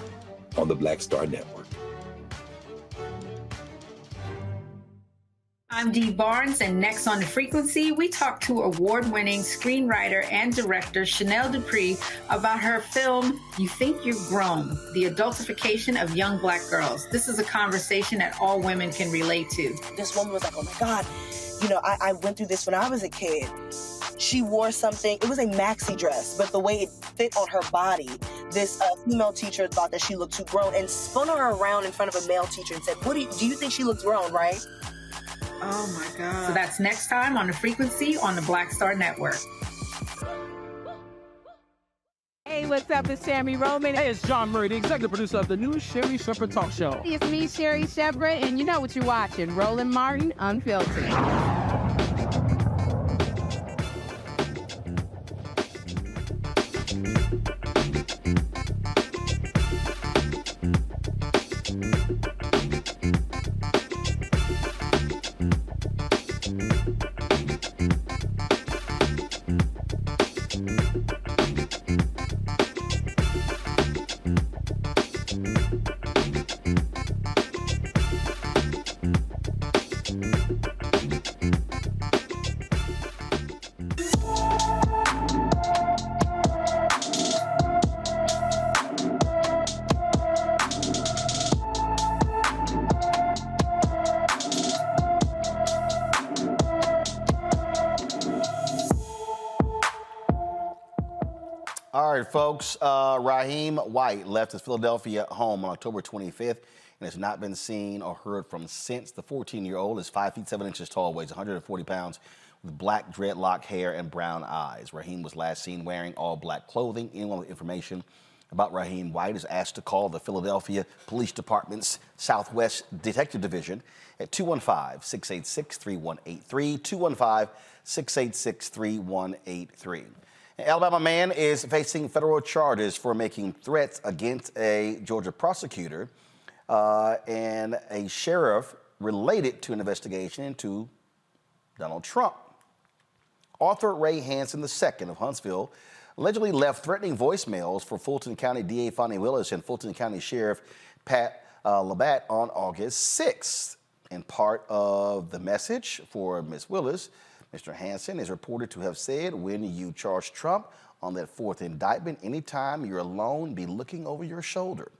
on the Black Star Network. I'm Dee Barnes, and next on The Frequency, we talk to award-winning screenwriter and director Chanel Dupree about her film, You Think You're Grown, the adultification of young Black girls. This is a conversation that all women can relate to. This woman was like, oh my God, you know, I went through this when I was a kid. She wore something, it was a maxi dress, but the way it fit on her body, this female teacher thought that she looked too grown and spun her around in front of a male teacher and said, do you think she looks grown, right? Oh my God. So that's next time on The Frequency on the Black Star Network. Hey, what's up? It's Sammy Roman. Hey, it's John Murray, the executive producer of the new Sherry Shepherd Talk Show. It's me, Sherry Shepherd, and you know what you're watching, Rula Martin Unfiltered. All right, folks. Raheem White left his Philadelphia home on October 25th and has not been seen or heard from since. The 14-year-old is 5 feet 7 inches tall, weighs 140 pounds, with black dreadlock hair and brown eyes. Raheem was last seen wearing all black clothing. Anyone with information about Raheem White is asked to call the Philadelphia Police Department's Southwest Detective Division at 215-686-3183, 215-686-3183. An Alabama man is facing federal charges for making threats against a Georgia prosecutor and a sheriff related to an investigation into Donald Trump. Arthur Ray Hansen II of Huntsville allegedly left threatening voicemails for Fulton County DA Fonnie Willis and Fulton County Sheriff Pat Labatt on August 6th. In part of the message for Ms. Willis, Mr. Hansen is reported to have said, when you charge Trump on that fourth indictment, anytime you're alone, be looking over your shoulder.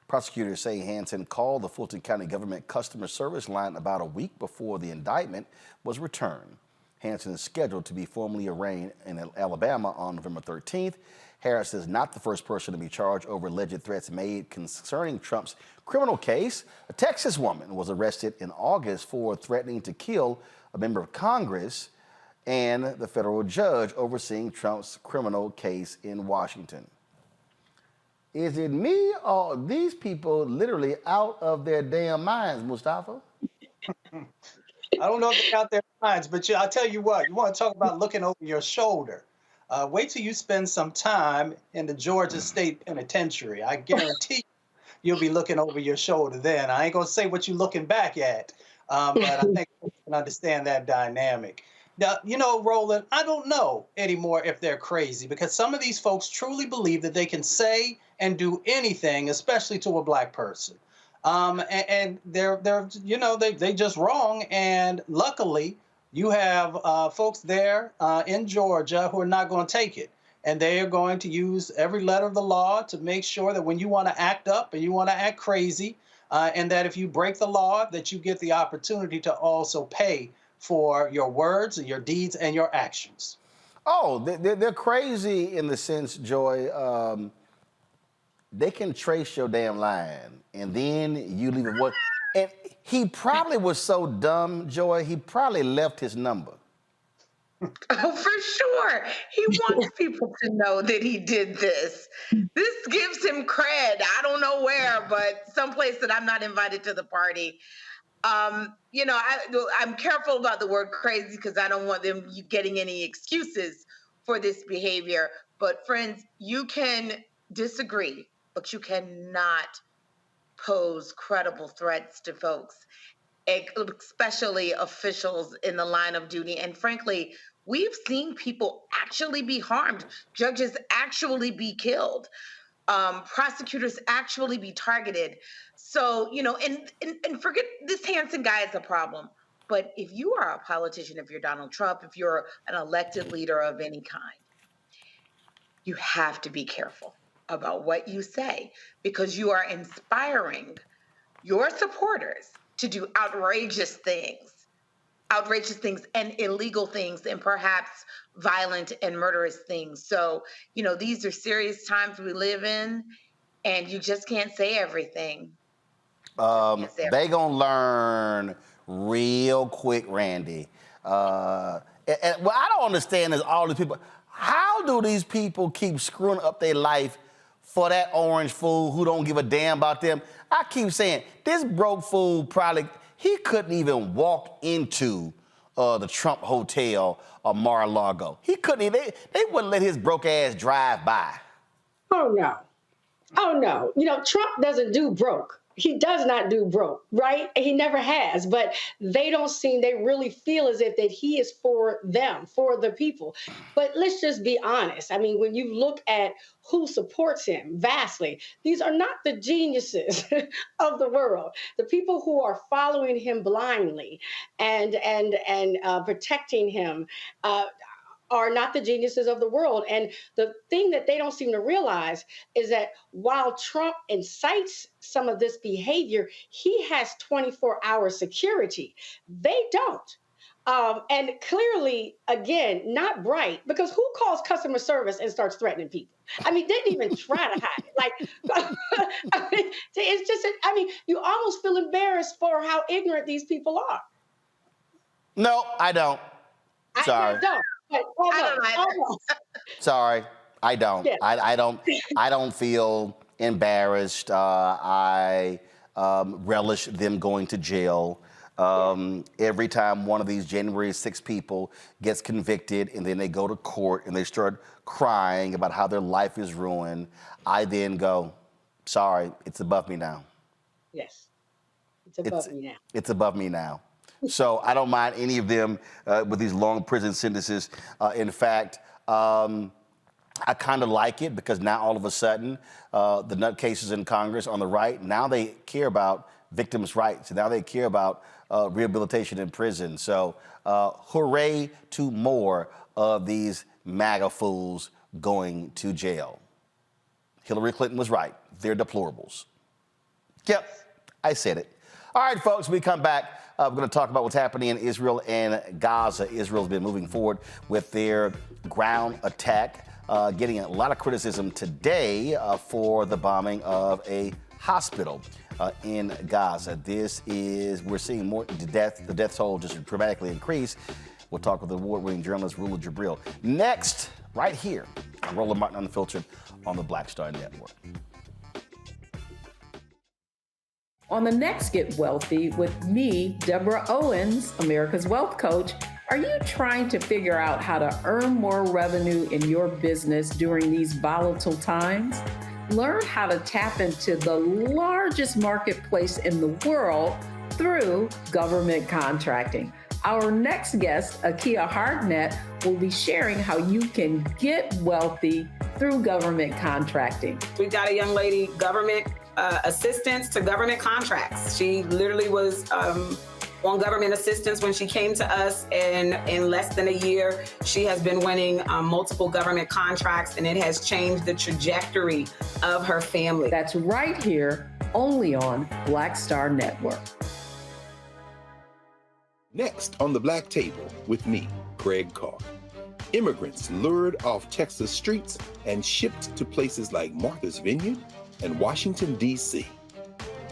Prosecutors say Hansen called the Fulton County Government Customer Service line about a week before the indictment was returned. Hansen is scheduled to be formally arraigned in Alabama on November 13th. Harris is not the first person to be charged over alleged threats made concerning Trump's criminal case. A Texas woman was arrested in August for threatening to kill a member of Congress and the federal judge overseeing Trump's criminal case in Washington. Is it me or are these people literally out of their damn minds, Mustafa? I don't know if they're out their minds, but I'll tell you what, you want to talk about looking over your shoulder. Wait till you spend some time in the Georgia State Penitentiary. I guarantee you'll be looking over your shoulder then. I ain't going to say what you're looking back at, but I think you can understand that dynamic. Now, you know, Roland, I don't know anymore if they're crazy, because some of these folks truly believe that they can say and do anything, especially to a black person. And they're you know, they just wrong. And luckily, you have folks there in Georgia who are not going to take it. And they are going to use every letter of the law to make sure that when you want to act up and you want to act crazy, and that if you break the law, that you get the opportunity to also pay for your words and your deeds and your actions. Oh, they're crazy in the sense, Joy, they can trace your damn line, and then you leave it. What? And he probably was so dumb, Joy, he probably left his number. Oh, for sure. He wants people to know that he did this. This gives him cred. I don't know where, but someplace that I'm not invited to the party. You know, I'm careful about the word crazy because I don't want them getting any excuses for this behavior. But friends, you can disagree, but you cannot pose credible threats to folks, especially officials in the line of duty. And frankly, we've seen people actually be harmed, judges actually be killed, prosecutors actually be targeted. So, you know, and forget this Hansen guy is a problem. But if you are a politician, if you're Donald Trump, if you're an elected leader of any kind, you have to be careful about what you say, because you are inspiring your supporters to do outrageous things and illegal things and perhaps violent and murderous things. So, you know, these are serious times we live in, and you just can't say everything. They gonna learn real quick, Randy. What I don't understand is all these people. How do these people keep screwing up their life for that orange fool who don't give a damn about them? I keep saying, this broke fool probably, he couldn't even walk into the Trump Hotel or Mar-a-Lago. He couldn't even, they wouldn't let his broke ass drive by. Oh, no. Oh, no. You know, Trump doesn't do broke. He does not do broke, right? He never has, but they really feel as if that he is for them, for the people. But let's just be honest. I mean, when you look at who supports him vastly, these are not the geniuses of the world. The people who are following him blindly and protecting him are not the geniuses of the world. And the thing that they don't seem to realize is that while Trump incites some of this behavior, he has 24-hour security. They don't. And clearly, again, not bright, because who calls customer service and starts threatening people? I mean, didn't even try to hide it. Like, I mean, it's just, I mean, you almost feel embarrassed for how ignorant these people are. No, I don't. Sorry. I don't. Sorry, I don't. Yeah. I don't feel embarrassed. I relish them going to jail. Every time one of these January 6 people gets convicted and then they go to court and they start crying about how their life is ruined, I then go, sorry, it's above me now. Yes, it's above me now. It's above me now. So I don't mind any of them with these long prison sentences. In fact, I kind of like it because now all of a sudden, the nutcases in Congress on the right, now they care about victims' rights. Now they care about rehabilitation in prison. So hooray to more of these MAGA fools going to jail. Hillary Clinton was right. They're deplorables. Yep, I said it. All right, folks, we come back. We're going to talk about what's happening in Israel and Gaza. Israel's been moving forward with their ground attack, getting a lot of criticism today for the bombing of a hospital in Gaza. We're seeing more the death toll just dramatically increase. We'll talk with award-winning journalist Rula Jebreal next, right here on Rula Martin Unfiltered on the Black Star Network. On the next Get Wealthy with me, Deborah Owens, America's Wealth Coach, are you trying to figure out how to earn more revenue in your business during these volatile times? Learn how to tap into the largest marketplace in the world through government contracting. Our next guest, Akia Hardnett, will be sharing how you can get wealthy through government contracting. We got a young lady, government assistance to government contracts. She literally was on government assistance when she came to us, and in less than a year, she has been winning multiple government contracts, and it has changed the trajectory of her family. That's right here, only on Black Star Network. Next on the Black Table with me, Greg Carr. Immigrants lured off Texas streets and shipped to places like Martha's Vineyard and Washington, D.C.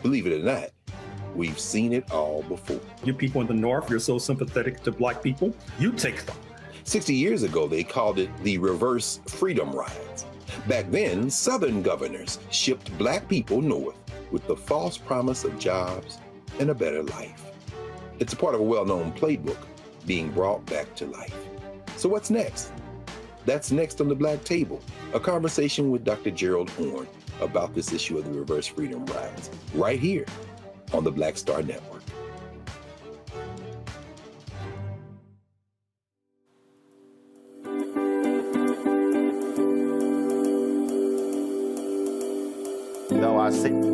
Believe it or not, we've seen it all before. You people in the North, you're so sympathetic to Black people, you take them. 60 years ago, they called it the reverse freedom rides. Back then, Southern governors shipped Black people north with the false promise of jobs and a better life. It's a part of a well-known playbook being brought back to life. So what's next? That's next on the Black Table, a conversation with Dr. Gerald Horne about this issue of the reverse freedom rides, right here on the Black Star Network. No, I see.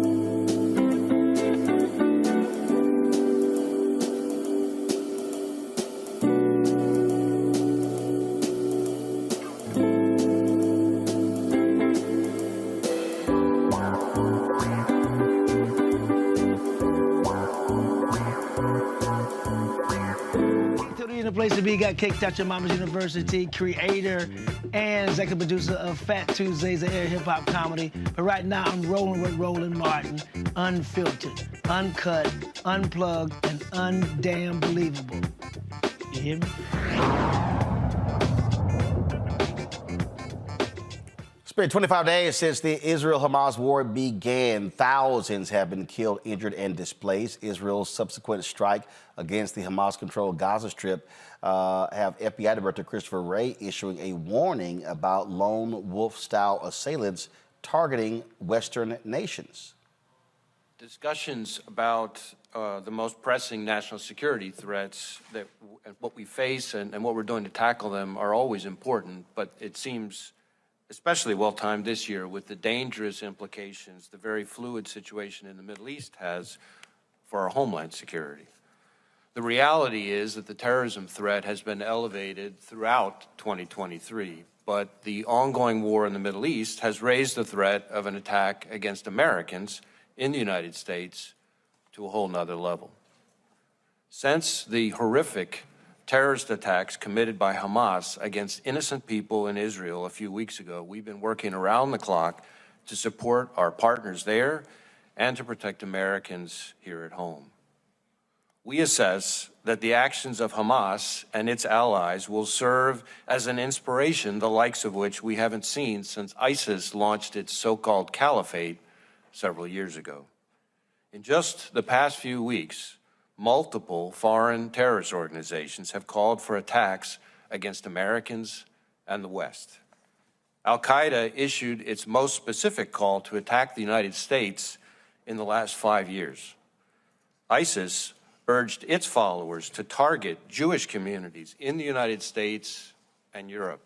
Place to be, got kicked out your mama's university, creator and executive producer of Fat Tuesdays, the air hip hop comedy. But right now I'm rolling with Roland Martin, unfiltered, uncut, unplugged, and undamn believable. You hear me? It's been 25 days since the Israel-Hamas war began. Thousands have been killed, injured, and displaced. Israel's subsequent strike against the Hamas-controlled Gaza Strip have FBI Director Chris Wray issuing a warning about lone wolf-style assailants targeting Western nations. Discussions about the most pressing national security threats, that what we face and what we're doing to tackle them are always important, but it seems especially well-timed this year with the dangerous implications the very fluid situation in the Middle East has for our homeland security. The reality is that the terrorism threat has been elevated throughout 2023, but the ongoing war in the Middle East has raised the threat of an attack against Americans in the United States to a whole nother level. Since the horrific terrorist attacks committed by Hamas against innocent people in Israel a few weeks ago, we've been working around the clock to support our partners there and to protect Americans here at home. We assess that the actions of Hamas and its allies will serve as an inspiration, the likes of which we haven't seen since ISIS launched its so-called caliphate several years ago. In just the past few weeks, multiple foreign terrorist organizations have called for attacks against Americans and the West. Al-Qaeda issued its most specific call to attack the United States in the last 5 years. ISIS urged its followers to target Jewish communities in the United States and Europe.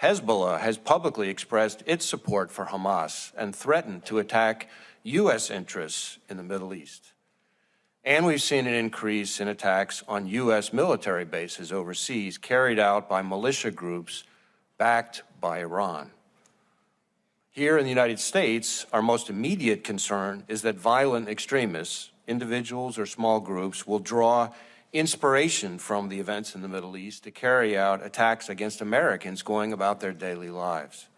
Hezbollah has publicly expressed its support for Hamas and threatened to attack U.S. interests in the Middle East. And we've seen an increase in attacks on U.S. military bases overseas carried out by militia groups backed by Iran. Here in the United States, our most immediate concern is that violent extremists, individuals or small groups, will draw inspiration from the events in the Middle East to carry out attacks against Americans going about their daily lives.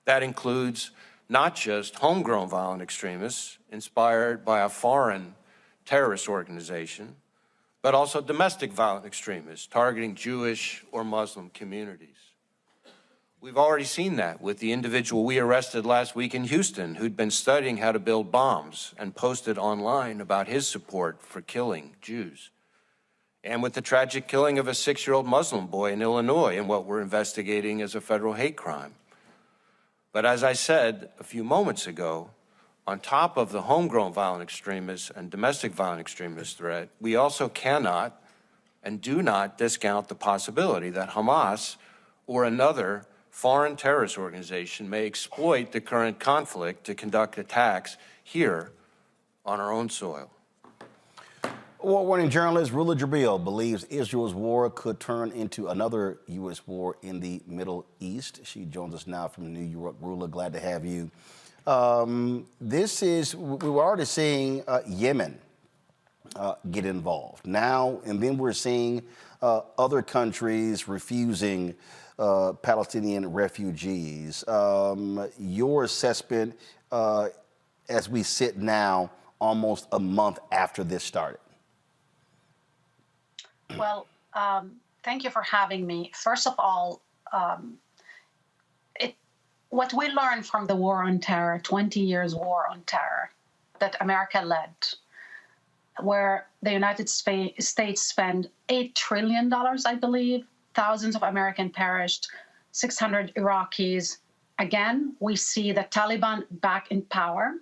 That includes not just homegrown violent extremists inspired by a foreign terrorist organization, but also domestic violent extremists targeting Jewish or Muslim communities. We've already seen that with the individual we arrested last week in Houston, who'd been studying how to build bombs and posted online about his support for killing Jews. And with the tragic killing of a 6-year-old Muslim boy in Illinois in what we're investigating as a federal hate crime. But as I said a few moments ago, on top of the homegrown violent extremists and domestic violent extremist threat, we also cannot and do not discount the possibility that Hamas or another foreign terrorist organization may exploit the current conflict to conduct attacks here on our own soil. Award-winning journalist Rula Jebreal believes Israel's war could turn into another U.S. war in the Middle East. She joins us now from New York. Rula, glad to have you. We were already seeing Yemen get involved now, and then we're seeing other countries refusing Palestinian refugees. Your assessment as we sit now, almost a month after this started? Well, thank you for having me. First of all, what we learned from the war on terror, 20 years war on terror that America led, where the United States spent $8 trillion, I believe, thousands of Americans perished, 600 Iraqis. Again, we see the Taliban back in power.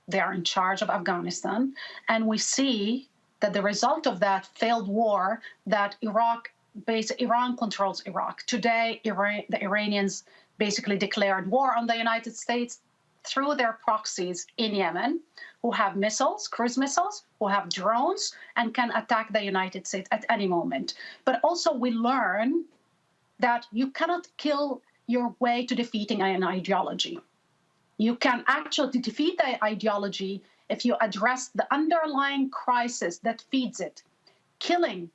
They are in charge of Afghanistan. And we see that the result of that failed war, that Iran controls Iraq. Today, the Iranians basically declared war on the United States through their proxies in Yemen, who have missiles, cruise missiles, who have drones, and can attack the United States at any moment. But also we learn that you cannot kill your way to defeating an ideology. You can actually defeat the ideology if you address the underlying crisis that feeds it. Killing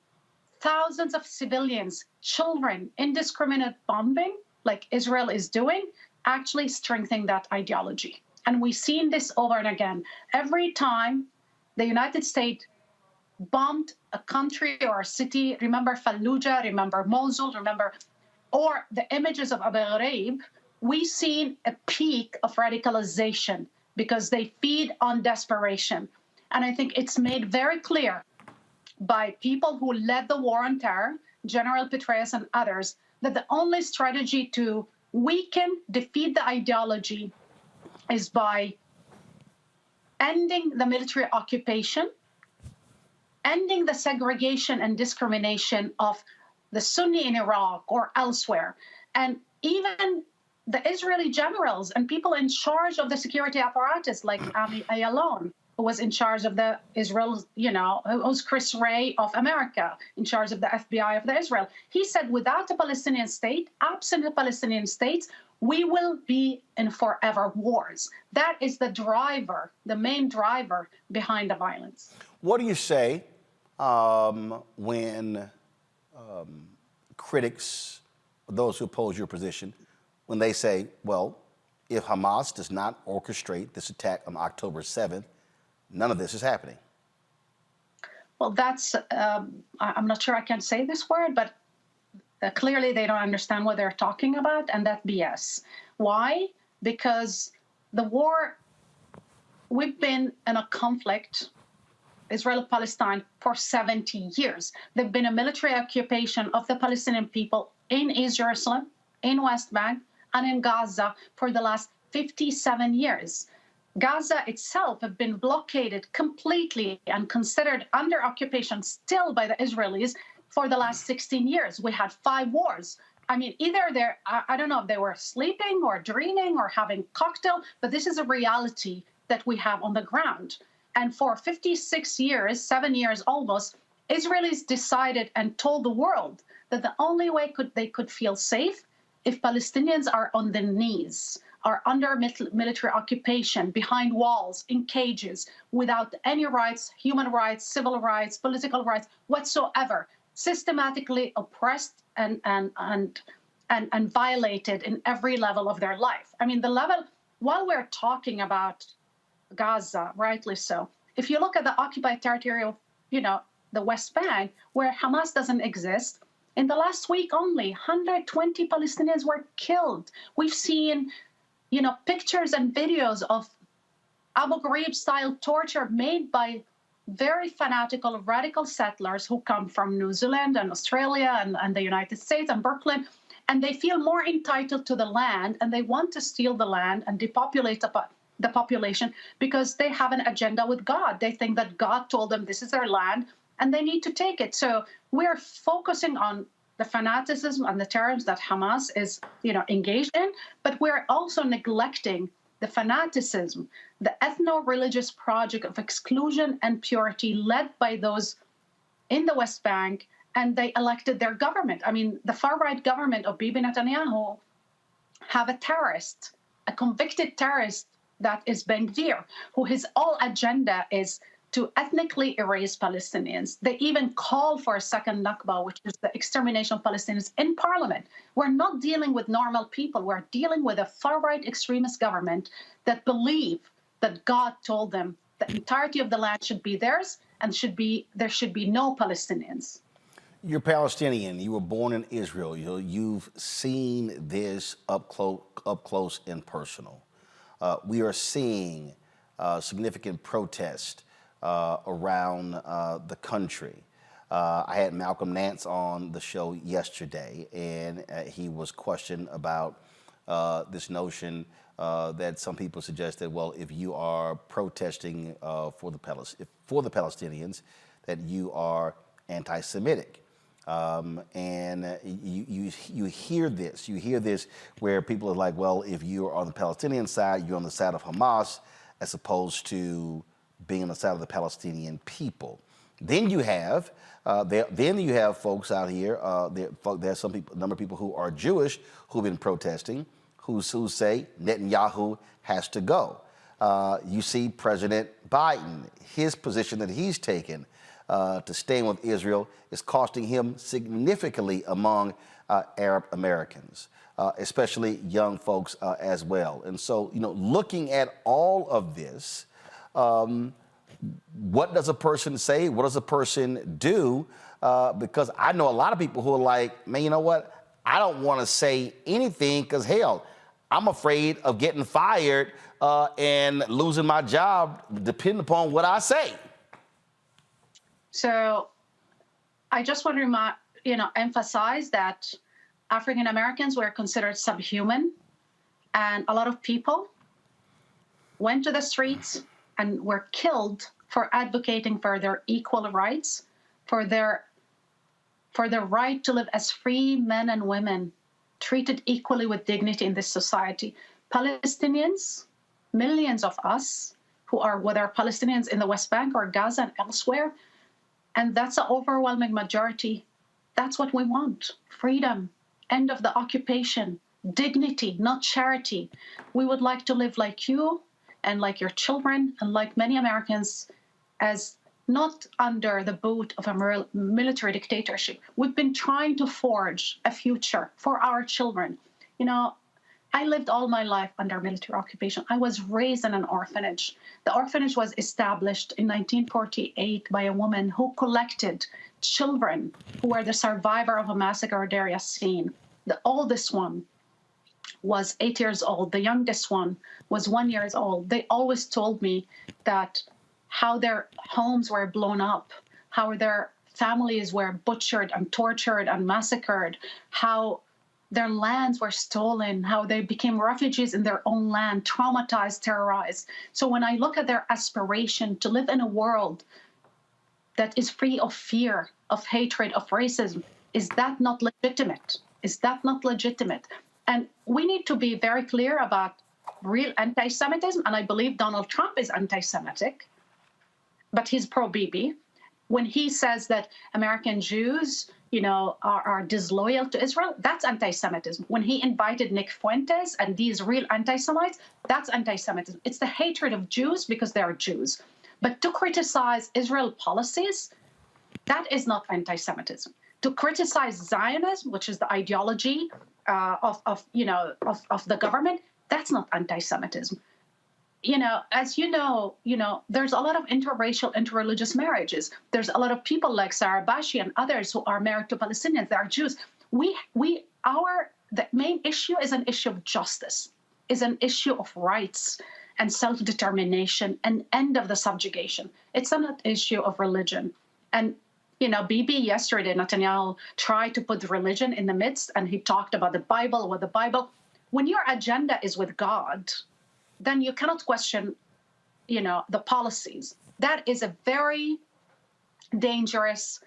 thousands of civilians, children, indiscriminate bombing, like Israel is doing, actually strengthening that ideology. And we've seen this over and again. Every time the United States bombed a country or a city, remember Fallujah, remember Mosul, or the images of Abu Ghraib, we've seen a peak of radicalization because they feed on desperation. And I think it's made very clear by people who led the war on terror, General Petraeus and others, that the only strategy to weaken, defeat the ideology is by ending the military occupation, ending the segregation and discrimination of the Sunni in Iraq or elsewhere. And even the Israeli generals and people in charge of the security apparatus, like Ami Ayalon, who was in charge of the Israel, who's Chris Wray of America, in charge of the FBI of the Israel. He said, without a Palestinian state, absent a Palestinian state, we will be in forever wars. That is the driver, the main driver behind the violence. What do you say when critics, those who oppose your position, when they say, well, if Hamas does not orchestrate this attack on October 7th, none of this is happening? Well, that's, I'm not sure I can say this word, but clearly they don't understand what they're talking about, and that's BS. Why? Because the war, we've been in a conflict, Israel-Palestine, for 70 years. There's been a military occupation of the Palestinian people in East Jerusalem, in West Bank, and in Gaza for the last 57 years. Gaza itself have been blockaded completely and considered under occupation still by the Israelis for the last 16 years. We had 5 wars. I mean, either I don't know if they were sleeping or dreaming or having cocktail, but this is a reality that we have on the ground. And for 56 years, 7 years almost, Israelis decided and told the world that the only way they could feel safe if Palestinians are on their knees, are under military occupation, behind walls, in cages, without any rights, human rights, civil rights, political rights whatsoever, systematically oppressed and violated in every level of their life. I mean, the level, while we're talking about Gaza, rightly so, if you look at the occupied territory of, the West Bank, where Hamas doesn't exist, in the last week only, 120 Palestinians were killed. We've seen, pictures and videos of Abu Ghraib-style torture made by very fanatical, radical settlers who come from New Zealand and Australia and the United States and Brooklyn, and they feel more entitled to the land, and they want to steal the land and depopulate the population because they have an agenda with God. They think that God told them this is their land, and they need to take it. So we're focusing on the fanaticism and the terrorists that Hamas is, engaged in, but we're also neglecting the fanaticism, the ethno-religious project of exclusion and purity led by those in the West Bank, and they elected their government. I mean, the far-right government of Bibi Netanyahu have a terrorist, a convicted terrorist that is Ben-Gvir, who his whole agenda is to ethnically erase Palestinians. They even call for a second Nakba, which is the extermination of Palestinians, in parliament. We're not dealing with normal people. We're dealing with a far-right extremist government that believe that God told them the entirety of the land should be theirs and there should be no Palestinians. You're Palestinian. You were born in Israel. You've seen this up close and personal. We are seeing significant protest around the country. I had Malcolm Nance on the show yesterday, and he was questioned about this notion that some people suggested, well, if you are protesting for the Palestinians, that you are anti-Semitic. And you hear this. You hear this where people are like, well, if you're on the Palestinian side, you're on the side of Hamas, as opposed to being on the side of the Palestinian people. Then you have folks out here. There's a number of people who are Jewish who've been protesting, who say Netanyahu has to go. You see President Biden, his position that he's taken to staying with Israel is costing him significantly among Arab Americans, especially young folks as well. And so, looking at all of this, what does a person say? What does a person do? Because I know a lot of people who are like, man, you know what? I don't want to say anything because, hell, I'm afraid of getting fired and losing my job depending upon what I say. So I just want to emphasize that African Americans were considered subhuman, and a lot of people went to the streets and were killed for advocating for their equal rights, for their right to live as free men and women, treated equally with dignity in this society. Palestinians, millions of us who are, whether Palestinians in the West Bank or Gaza and elsewhere, and that's an overwhelming majority. That's what we want. Freedom, end of the occupation, dignity, not charity. We would like to live like you and like your children and like many Americans, as not under the boot of a military dictatorship. We've been trying to forge a future for our children. I lived all my life under military occupation. I was raised in an orphanage. The orphanage was established in 1948 by a woman who collected children who were the survivor of a massacre at Deir Yassin. The oldest one was 8 years old. The youngest one was 1 year old. They always told me that how their homes were blown up, how their families were butchered and tortured and massacred, how their lands were stolen, how they became refugees in their own land, traumatized, terrorized. So when I look at their aspiration to live in a world that is free of fear, of hatred, of racism, is that not legitimate? Is that not legitimate? And we need to be very clear about real anti-Semitism, and I believe Donald Trump is anti-Semitic, but he's pro-Bibi. When he says that American Jews, are disloyal to Israel, that's anti-Semitism. When he invited Nick Fuentes and these real anti-Semites, that's anti-Semitism. It's the hatred of Jews because they are Jews. But to criticize Israel policies, that is not anti-Semitism. To criticize Zionism, which is the ideology of the government, that's not anti-Semitism. As you know, there's a lot of interracial, interreligious marriages. There's a lot of people like Sarah Bashi and others who are married to Palestinians. They are Jews. The main issue is an issue of justice, is an issue of rights and self-determination and end of the subjugation. It's not an issue of religion. And, Bibi yesterday, Netanyahu tried to put religion in the midst, and he talked about the Bible, what the Bible. When your agenda is with God, then you cannot question, the policies. That is a very dangerous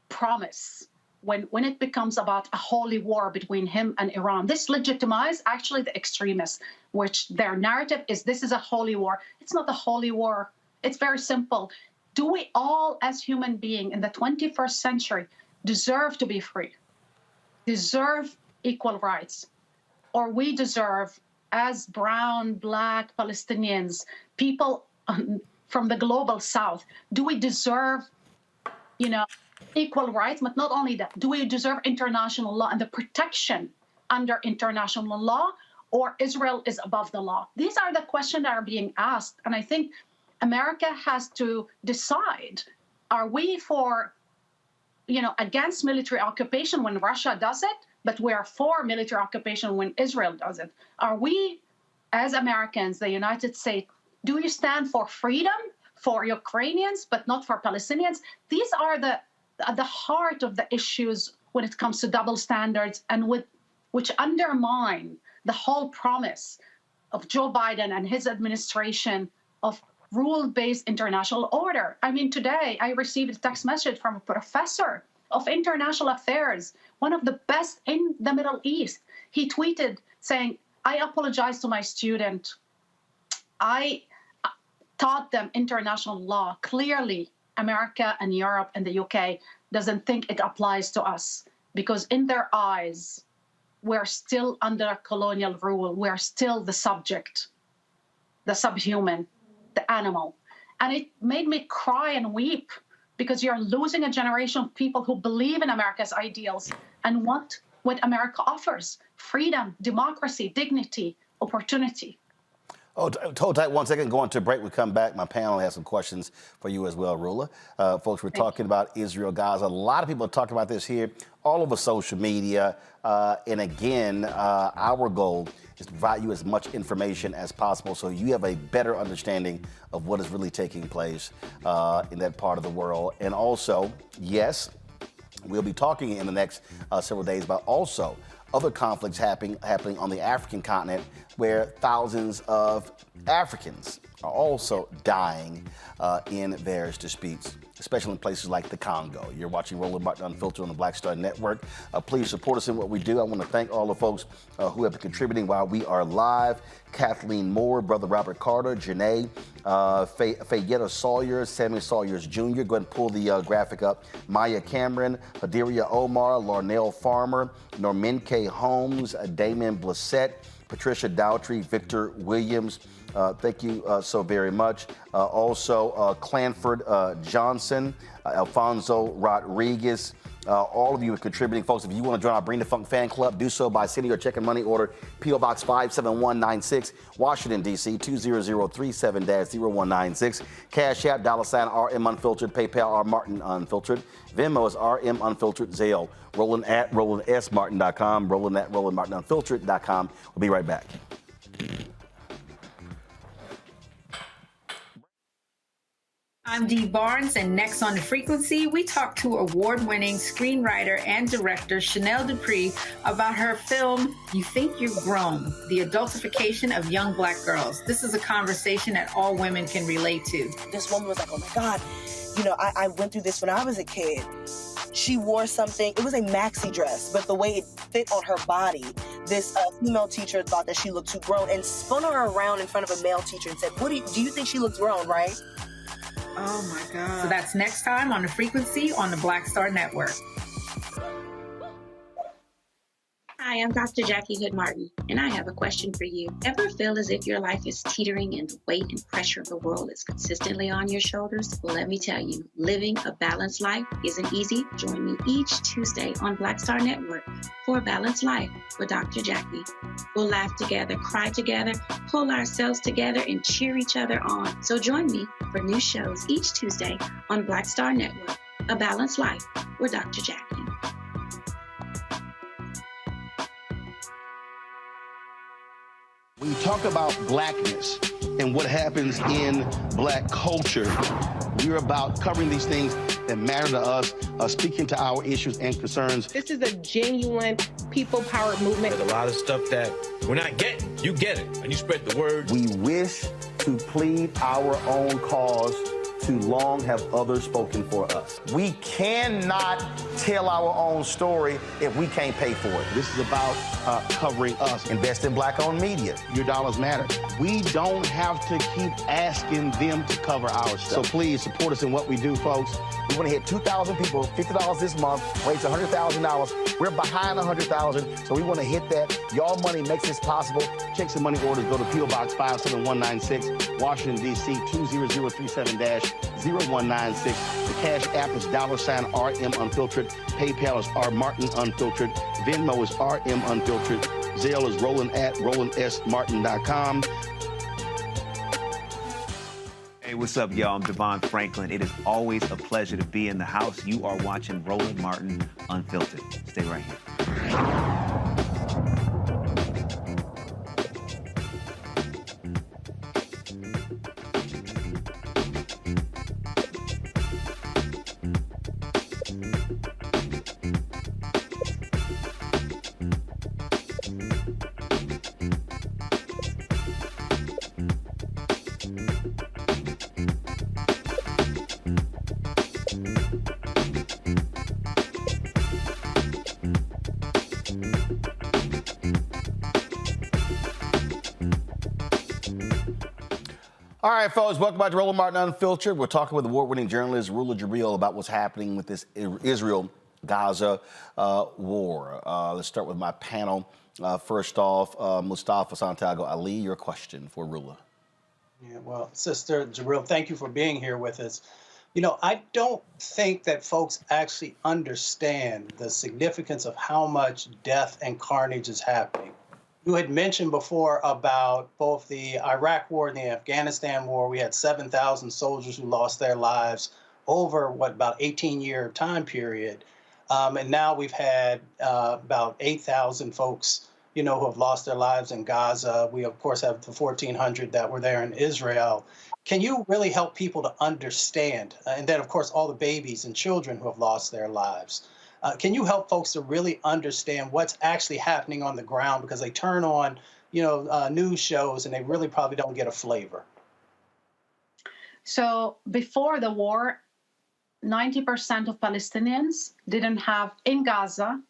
promise when it becomes about a holy war between him and Iran. This legitimizes actually the extremists, which their narrative is this is a holy war. It's not a holy war. It's very simple. Do we all, as human beings in the 21st century, deserve to be free, deserve equal rights, or we deserve, as brown, black Palestinians, people from the global south, do we deserve, equal rights? But not only that, do we deserve international law and the protection under international law, or Israel is above the law? These are the questions that are being asked. And I think America has to decide, are we for, against military occupation when Russia does it? But we are for military occupation when Israel does it. Are we, as Americans, the United States, do you stand for freedom for Ukrainians, but not for Palestinians? These are the heart of the issues when it comes to double standards and which undermine the whole promise of Joe Biden and his administration of rule-based international order. I mean, today I received a text message from a professor of international affairs, one of the best in the Middle East. He tweeted saying, I apologize to my student. I taught them international law. Clearly, America and Europe and the UK doesn't think it applies to us because in their eyes, we're still under colonial rule. We're still the subject, the subhuman, the animal. And it made me cry and weep because you're losing a generation of people who believe in America's ideals and want what America offers: freedom, democracy, dignity, opportunity. Hold tight 1 second. Going to a break. We come back. My panel has some questions for you as well, Rula. Folks, we're talking about Israel, Gaza. A lot of people are talking about this here all over social media. And again, our goal is to provide you as much information as possible so you have a better understanding of what is really taking place in that part of the world. And also, yes, we'll be talking in the next several days about also other conflicts happening on the African continent where thousands of Africans are also dying in various disputes, especially in places like the Congo. You're watching Roland Martin Unfiltered on the Black Star Network. Please support us in what we do. I want to thank all the folks who have been contributing while we are live. Kathleen Moore, Brother Robert Carter, Janae, Fayetta Sawyer, Sammy Sawyers Jr. Go ahead and pull the graphic up. Maya Cameron, Hadiria Omar, Larnell Farmer, Norminke Holmes, Damon Blissett, Patricia Dowtry, Victor Williams. Thank you so very much. Also, Clanford Johnson, Alfonso Rodriguez. All of you are contributing. Folks, if you want to join our Bring the Funk fan club, do so by sending your check and money order, P.O. Box 57196, Washington, D.C., 20037-0196. Cash App, $RM Unfiltered, PayPal, R Martin Unfiltered. Venmo is RM Unfiltered, Zelle. Roland at RolandSMartin.com, Roland at RolandMartinUnfiltered.com. We'll be right back. I'm Dee Barnes, and next on The Frequency, we talk to award-winning screenwriter and director Chanel Dupree about her film, You Think You're Grown, the adultification of young Black girls. This is a conversation that all women can relate to. This woman was like, oh my God, you know, I went through this when I was a kid. She wore something, it was a maxi dress, but the way it fit on her body, this female teacher thought that she looked too grown and spun her around in front of a male teacher and said, do you think she looks grown, right? Oh my God. So that's next time on The Frequency on the Black Star Network. Hi, I'm Dr. Jackie Hood Martin, and I have a question for you. Ever feel as if your life is teetering and the weight and pressure of the world is consistently on your shoulders? Well, let me tell you, living a balanced life isn't easy. Join me each Tuesday on Black Star Network for A Balanced Life with Dr. Jackie. We'll laugh together, cry together, pull ourselves together, and cheer each other on. So join me for new shows each Tuesday on Black Star Network, A Balanced Life with Dr. Jackie. When you talk about blackness and what happens in black culture, we're about covering these things that matter to us, speaking to our issues and concerns. This is a genuine people-powered movement. There's a lot of stuff that we're not getting. You get it, and you spread the word. We wish to plead our own cause. Too long have others spoken for us. We cannot tell our own story if we can't pay for it. This is about covering us. Invest in Black-owned media. Your dollars matter. We don't have to keep asking them to cover our stuff. So please support us in what we do, folks. We want to hit 2,000 people, $50 this month, raise $100,000. We're behind 100,000, so we want to hit that. Y'all money makes this possible. Check some money orders. Go to P.O. Box 57196, Washington, D.C. 20037-0196. The Cash App is $RM Unfiltered. PayPal is R Martin Unfiltered. Venmo is RM Unfiltered. Zelle is Roland at RolandSMartin.com. Hey, what's up, y'all? I'm Devon Franklin. It is always a pleasure to be in the house. You are watching Roland Martin Unfiltered. Stay right here. All right, folks, welcome back to Roland Martin Unfiltered. We're talking with award-winning journalist Rula Jebreal about what's happening with this Israel-Gaza war. Let's start with my panel. First off, Mustafa Santiago Ali, your question for Rula. Yeah, well, Sister Jebreal, thank you for being here with us. You know, I don't think that folks actually understand the significance of how much death and carnage is happening. You had mentioned before about both the Iraq War and the Afghanistan War. We had 7,000 soldiers who lost their lives over, about 18-year time period. And now we've had about 8,000 folks, who have lost their lives in Gaza. We, of course, have the 1,400 that were there in Israel. Can you really help people to understand? And then, of course, all the babies and children who have lost their lives. Can you help folks to really understand what's actually happening on the ground? Because they turn on, news shows and they really probably don't get a flavor. So before the war, 90% of Palestinians didn't have in Gaza,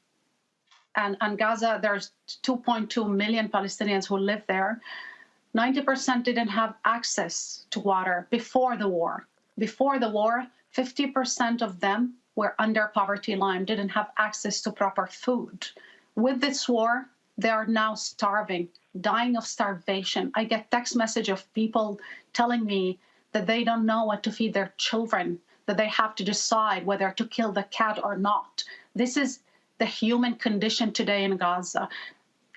and in Gaza there's 2.2 million Palestinians who live there. 90% didn't have access to water before the war. Before the war, 50% of them were under poverty line, didn't have access to proper food. With this war, they are now starving, dying of starvation. I get text message of people telling me that they don't know what to feed their children, that they have to decide whether to kill the cat or not. This is the human condition today in Gaza.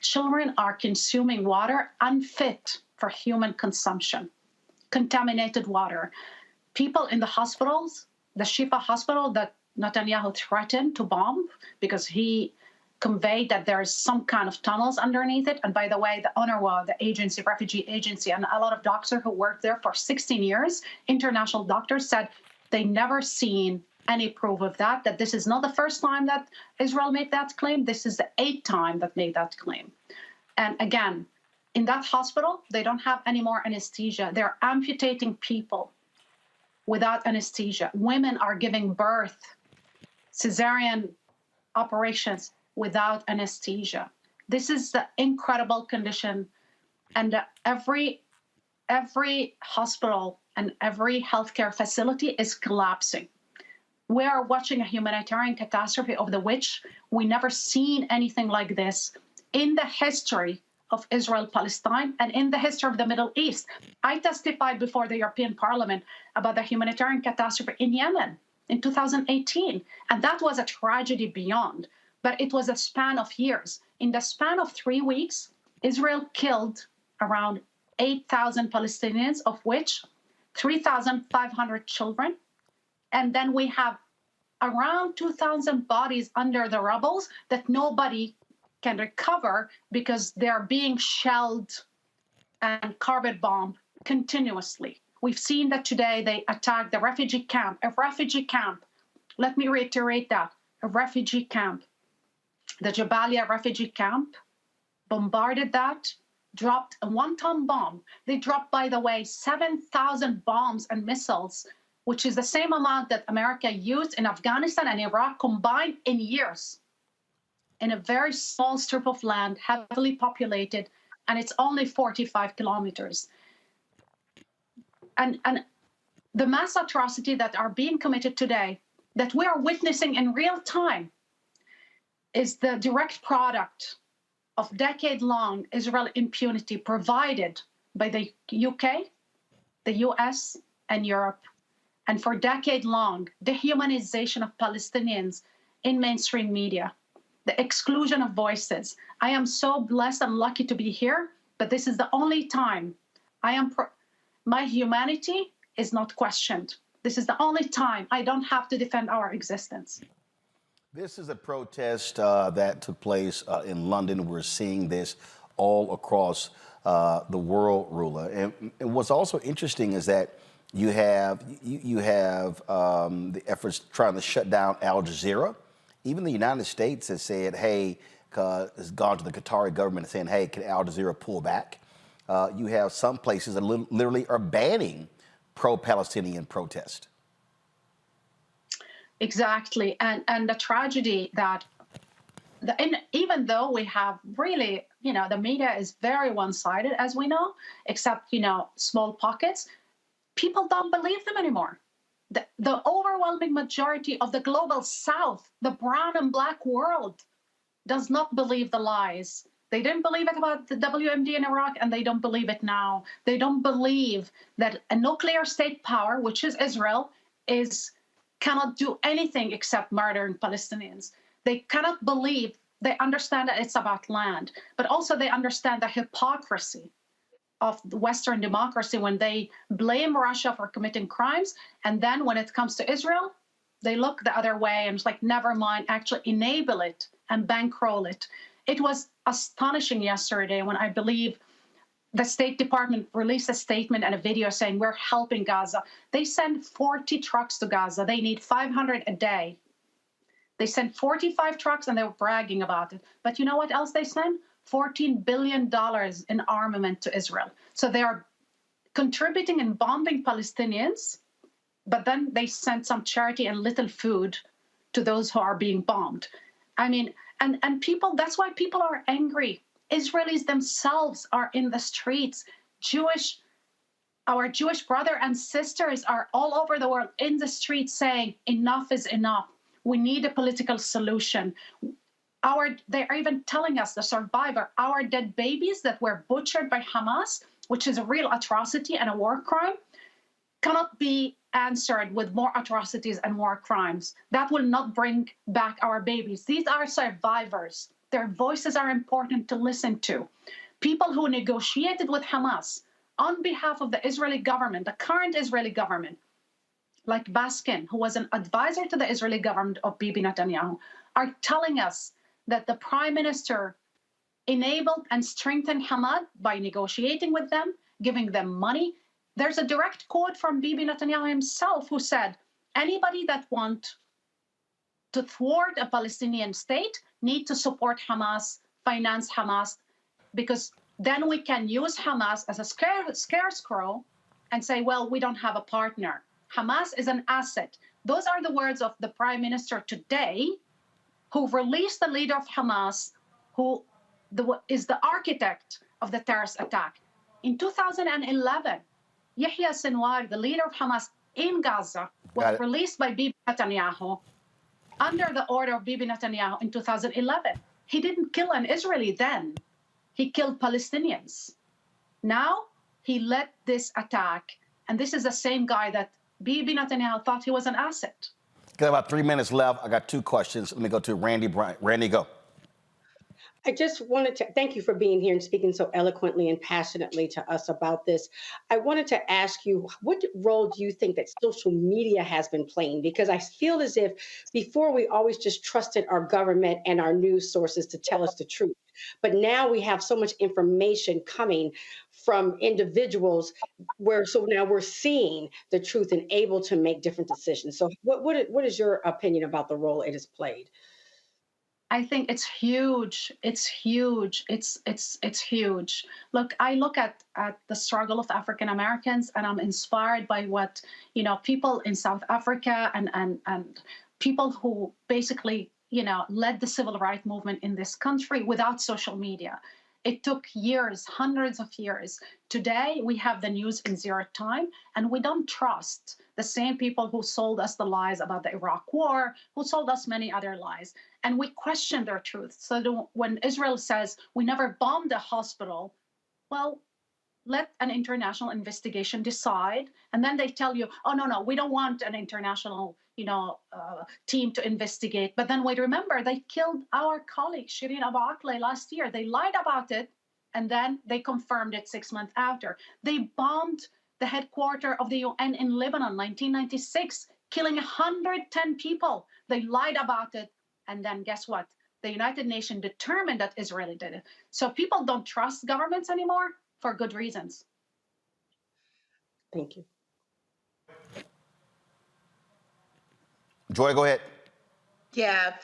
Children are consuming water unfit for human consumption, contaminated water. People in the hospitals, the Shifa hospital that Netanyahu threatened to bomb because he conveyed that there is some kind of tunnels underneath it. And by the way, the UNRWA, the agency, refugee agency, and a lot of doctors who worked there for 16 years, international doctors, said they never seen any proof of that, that this is not the first time that Israel made that claim. This is the 8th time that made that claim. And again, in that hospital, they don't have any more anesthesia. They're amputating people without anesthesia. Women are giving birth, cesarean operations without anesthesia. This is the incredible condition, and every hospital and every healthcare facility is collapsing. We are watching a humanitarian catastrophe of which we never seen anything like this in the history of Israel-Palestine and in the history of the Middle East. I testified before the European Parliament about the humanitarian catastrophe in Yemen in 2018, and that was a tragedy beyond, but it was a span of years. In the span of 3 weeks, Israel killed around 8,000 Palestinians, of which 3,500 children, and then we have around 2,000 bodies under the rubble that nobody can recover because they're being shelled and carpet bombed continuously. We've seen that today they attacked the refugee camp, a refugee camp. Let me reiterate that, a refugee camp. The Jabalia refugee camp bombarded that, dropped a 1-ton bomb. They dropped, by the way, 7,000 bombs and missiles, which is the same amount that America used in Afghanistan and Iraq combined in years, in a very small strip of land, heavily populated, and it's only 45 kilometers. And the mass atrocity that are being committed today, that we are witnessing in real time, is the direct product of decade-long Israel impunity provided by the UK, the US, and Europe, and for decade-long dehumanization of Palestinians in mainstream media, the exclusion of voices. I am so blessed and lucky to be here, but this is the only time my humanity is not questioned. This is the only time I don't have to defend our existence. This is a protest that took place in London. We're seeing this all across the world, Rula. And what's also interesting is that you have the efforts trying to shut down Al Jazeera. Even the United States has said, hey, has gone to the Qatari government and saying, hey, can Al Jazeera pull back? You have some places that literally are banning pro-Palestinian protest. Exactly, and the tragedy that, even though we have really, the media is very one-sided, as we know, except, small pockets, people don't believe them anymore. The overwhelming majority of the global South, the brown and black world, does not believe the lies. They didn't believe it about the WMD in Iraq, and they don't believe it now. They don't believe that a nuclear state power, which is Israel, cannot do anything except murdering Palestinians. They cannot believe, they understand that it's about land, but also they understand the hypocrisy of Western democracy when they blame Russia for committing crimes, and then when it comes to Israel, they look the other way and it's like, never mind, actually enable it and bankroll it. It was astonishing yesterday when I believe the State Department released a statement and a video saying we're helping Gaza. They send 40 trucks to Gaza. They need 500 a day. They sent 45 trucks and they were bragging about it. But you know what else they send? $14 billion in armament to Israel. So they are contributing and bombing Palestinians, but then they send some charity and little food to those who are being bombed. I mean, and people, that's why people are angry. Israelis themselves are in the streets. Our Jewish brother and sisters are all over the world in the streets saying enough is enough. We need a political solution. They are even telling us, the survivor, our dead babies that were butchered by Hamas, which is a real atrocity and a war crime, cannot be answered with more atrocities and war crimes. That will not bring back our babies. These are survivors. Their voices are important to listen to. People who negotiated with Hamas on behalf of the Israeli government, the current Israeli government, like Baskin, who was an advisor to the Israeli government of Bibi Netanyahu, are telling us that the prime minister enabled and strengthened Hamas by negotiating with them, giving them money. There's a direct quote from Bibi Netanyahu himself who said, anybody that wants to thwart a Palestinian state need to support Hamas, finance Hamas, because then we can use Hamas as a scarecrow and say, well, we don't have a partner. Hamas is an asset. Those are the words of the prime minister today, who released the leader of Hamas, who is the architect of the terrorist attack. In 2011, Yahya Sinwar, the leader of Hamas in Gaza, was released by Bibi Netanyahu under the order of Bibi Netanyahu in 2011. He didn't kill an Israeli then. He killed Palestinians. Now he led this attack, and this is the same guy that Bibi Netanyahu thought he was an asset. Got about 3 minutes left. I got two questions. Let me go to Randy Bryant. Randy, go. I just wanted to thank you for being here and speaking so eloquently and passionately to us about this. I wanted to ask you, what role do you think that social media has been playing? Because I feel as if before we always just trusted our government and our news sources to tell us the truth. But now we have so much information coming from individuals so now we're seeing the truth and able to make different decisions. So what is your opinion about the role it has played? I think it's huge. It's huge. It's huge. Look, I look at the struggle of African Americans, and I'm inspired by what, people in South Africa and people who basically, led the civil rights movement in this country without social media. It took years, hundreds of years. Today, we have the news in zero time, and we don't trust the same people who sold us the lies about the Iraq War, who sold us many other lies, and we question their truth. So when Israel says we never bombed a hospital, well, let an international investigation decide, and then they tell you, oh, no, we don't want an international team to investigate. But then we remember they killed our colleague, Shireen Abu Akleh, last year. They lied about it, and then they confirmed it 6 months after. They bombed the headquarters of the UN in Lebanon, 1996, killing 110 people. They lied about it, and then guess what? The United Nations determined that Israel did it. So people don't trust governments anymore for good reasons. Thank you. Joy, go ahead. Yeah.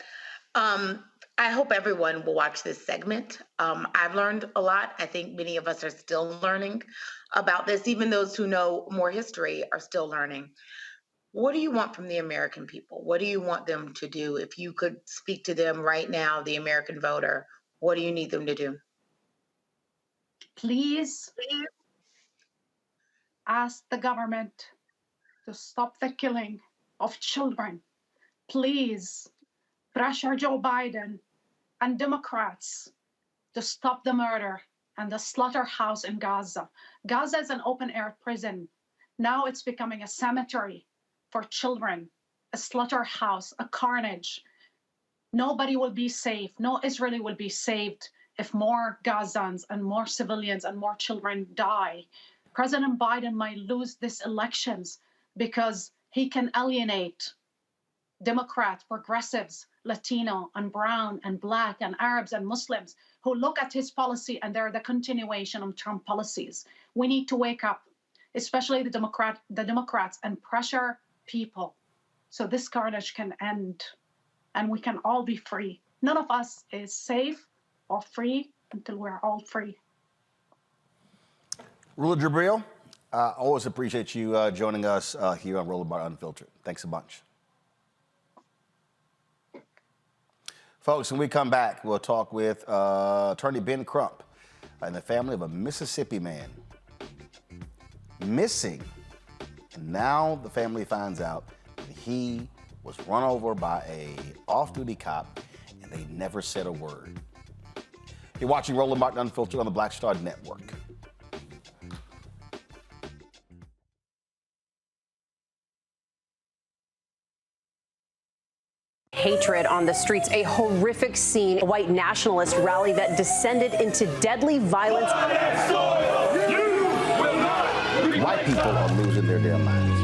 I hope everyone will watch this segment. I've learned a lot. I think many of us are still learning about this. Even those who know more history are still learning. What do you want from the American people? What do you want them to do? If you could speak to them right now, the American voter, what do you need them to do? Please ask the government to stop the killing of children. Please pressure Joe Biden and Democrats to stop the murder and the slaughterhouse in Gaza. Gaza is an open-air prison. Now it's becoming a cemetery for children, a slaughterhouse, a carnage. Nobody will be safe. No Israeli will be saved if more Gazans and more civilians and more children die. President Biden might lose these elections because he can alienate Democrats, progressives, Latino and brown and black and Arabs and Muslims who look at his policy and they're the continuation of Trump policies. We need to wake up, especially the Democrats, and pressure people so this carnage can end and we can all be free. None of us is safe or free until we're all free. Rula Jebreal, I always appreciate you joining us here on Rula Jebreal Unfiltered. Thanks a bunch. Folks, when we come back, we'll talk with attorney Ben Crump and the family of a Mississippi man missing. And now the family finds out that he was run over by a off-duty cop and they never said a word. You're watching Rula Jebreal Unfiltered on the Black Star Network. Hatred on the streets, a horrific scene, a white nationalist rally that descended into deadly violence. White people are losing their damn minds.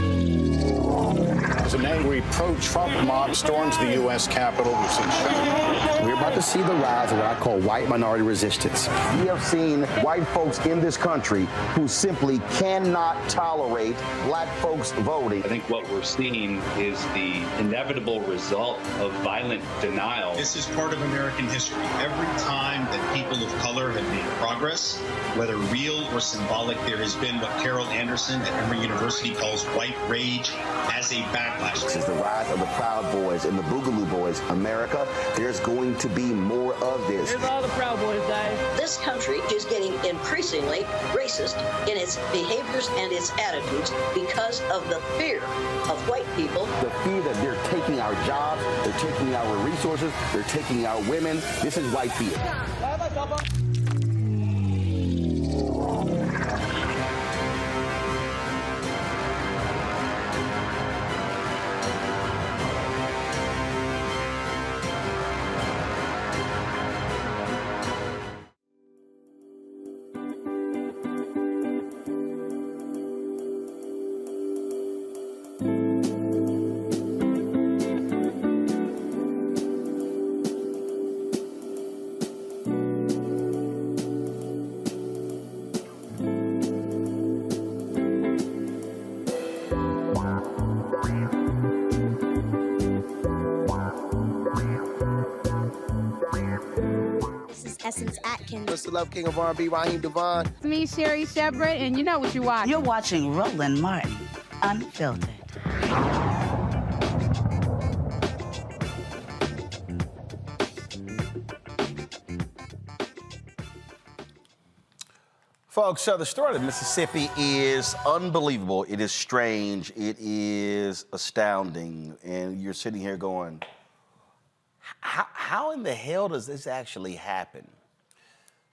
As an angry pro-Trump mob storms the U.S. Capitol, we've seen shooting. We're about to see the rise of what I call white minority resistance. We have seen white folks in this country who simply cannot tolerate black folks voting. I think what we're seeing is the inevitable result of violent denial. This is part of American history. Every time that people of color have made progress, whether real or symbolic, there has been what Carol Anderson at Emory University calls white rage as a backlash. This is the rise of the Proud Boys and the Boogaloo Boys. America, there's going to be more of this. Here's all the Proud Boys, guys. This country is getting increasingly racist in its behaviors and its attitudes because of the fear of white people. The fear that they're taking our jobs, they're taking our resources, they're taking our women. This is white fear. Mr. Love King of R&B, Raheem Devon. It's me, Sherry Shepard, and you know what you watch. You're watching Roland Martin, Unfiltered. Folks, so the story of Mississippi is unbelievable. It is strange. It is astounding. And you're sitting here going, how in the hell does this actually happen?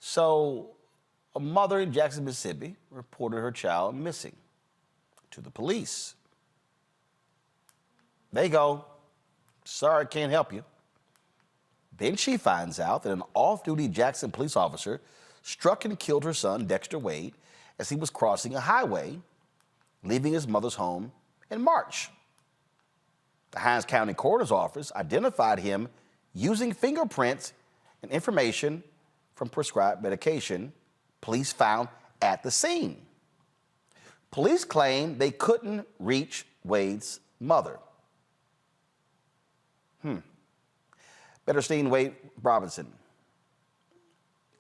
So a mother in Jackson, Mississippi reported her child missing to the police. They go, sorry, can't help you. Then she finds out that an off-duty Jackson police officer struck and killed her son, Dexter Wade, as he was crossing a highway, leaving his mother's home in March. The Hinds County Coroner's Office identified him using fingerprints and information from prescribed medication police found at the scene. Police claim they couldn't reach Wade's mother. Betterstein Wade Robinson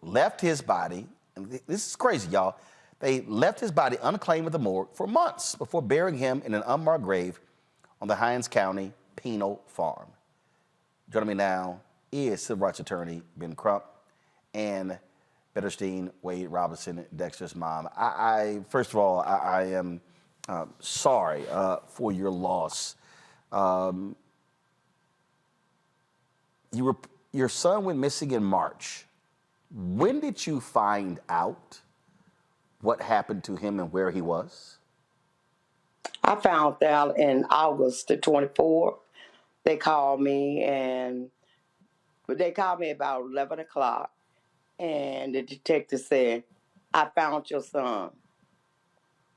left his body, and this is crazy, y'all. They left his body unclaimed at the morgue for months before burying him in an unmarked grave on the Hinds County Penal Farm. Joining me now is civil rights attorney Ben Crump and Betterstein Wade Robinson, Dexter's mom. First of all, I am sorry for your loss. Your son went missing in March. When did you find out what happened to him and where he was? I found out in August the 24th. They called me about 11 o'clock, and the detective said, I found your son.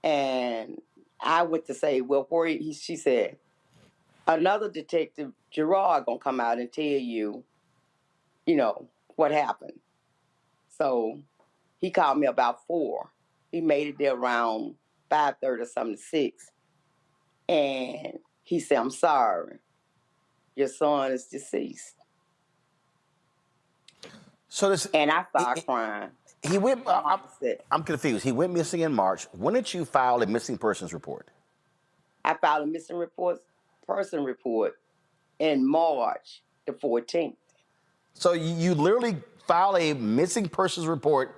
And I went to say, well, where she said, another detective, Gerard, gonna come out and tell you, what happened. So he called me about 4. He made it there around 5:30 or something, 6. And he said, I'm sorry. Your son is deceased. And I started crying. He went. I'm confused. He went missing in March. When did you file a missing persons report? I filed a missing person report in March the 14th. So you literally filed a missing persons report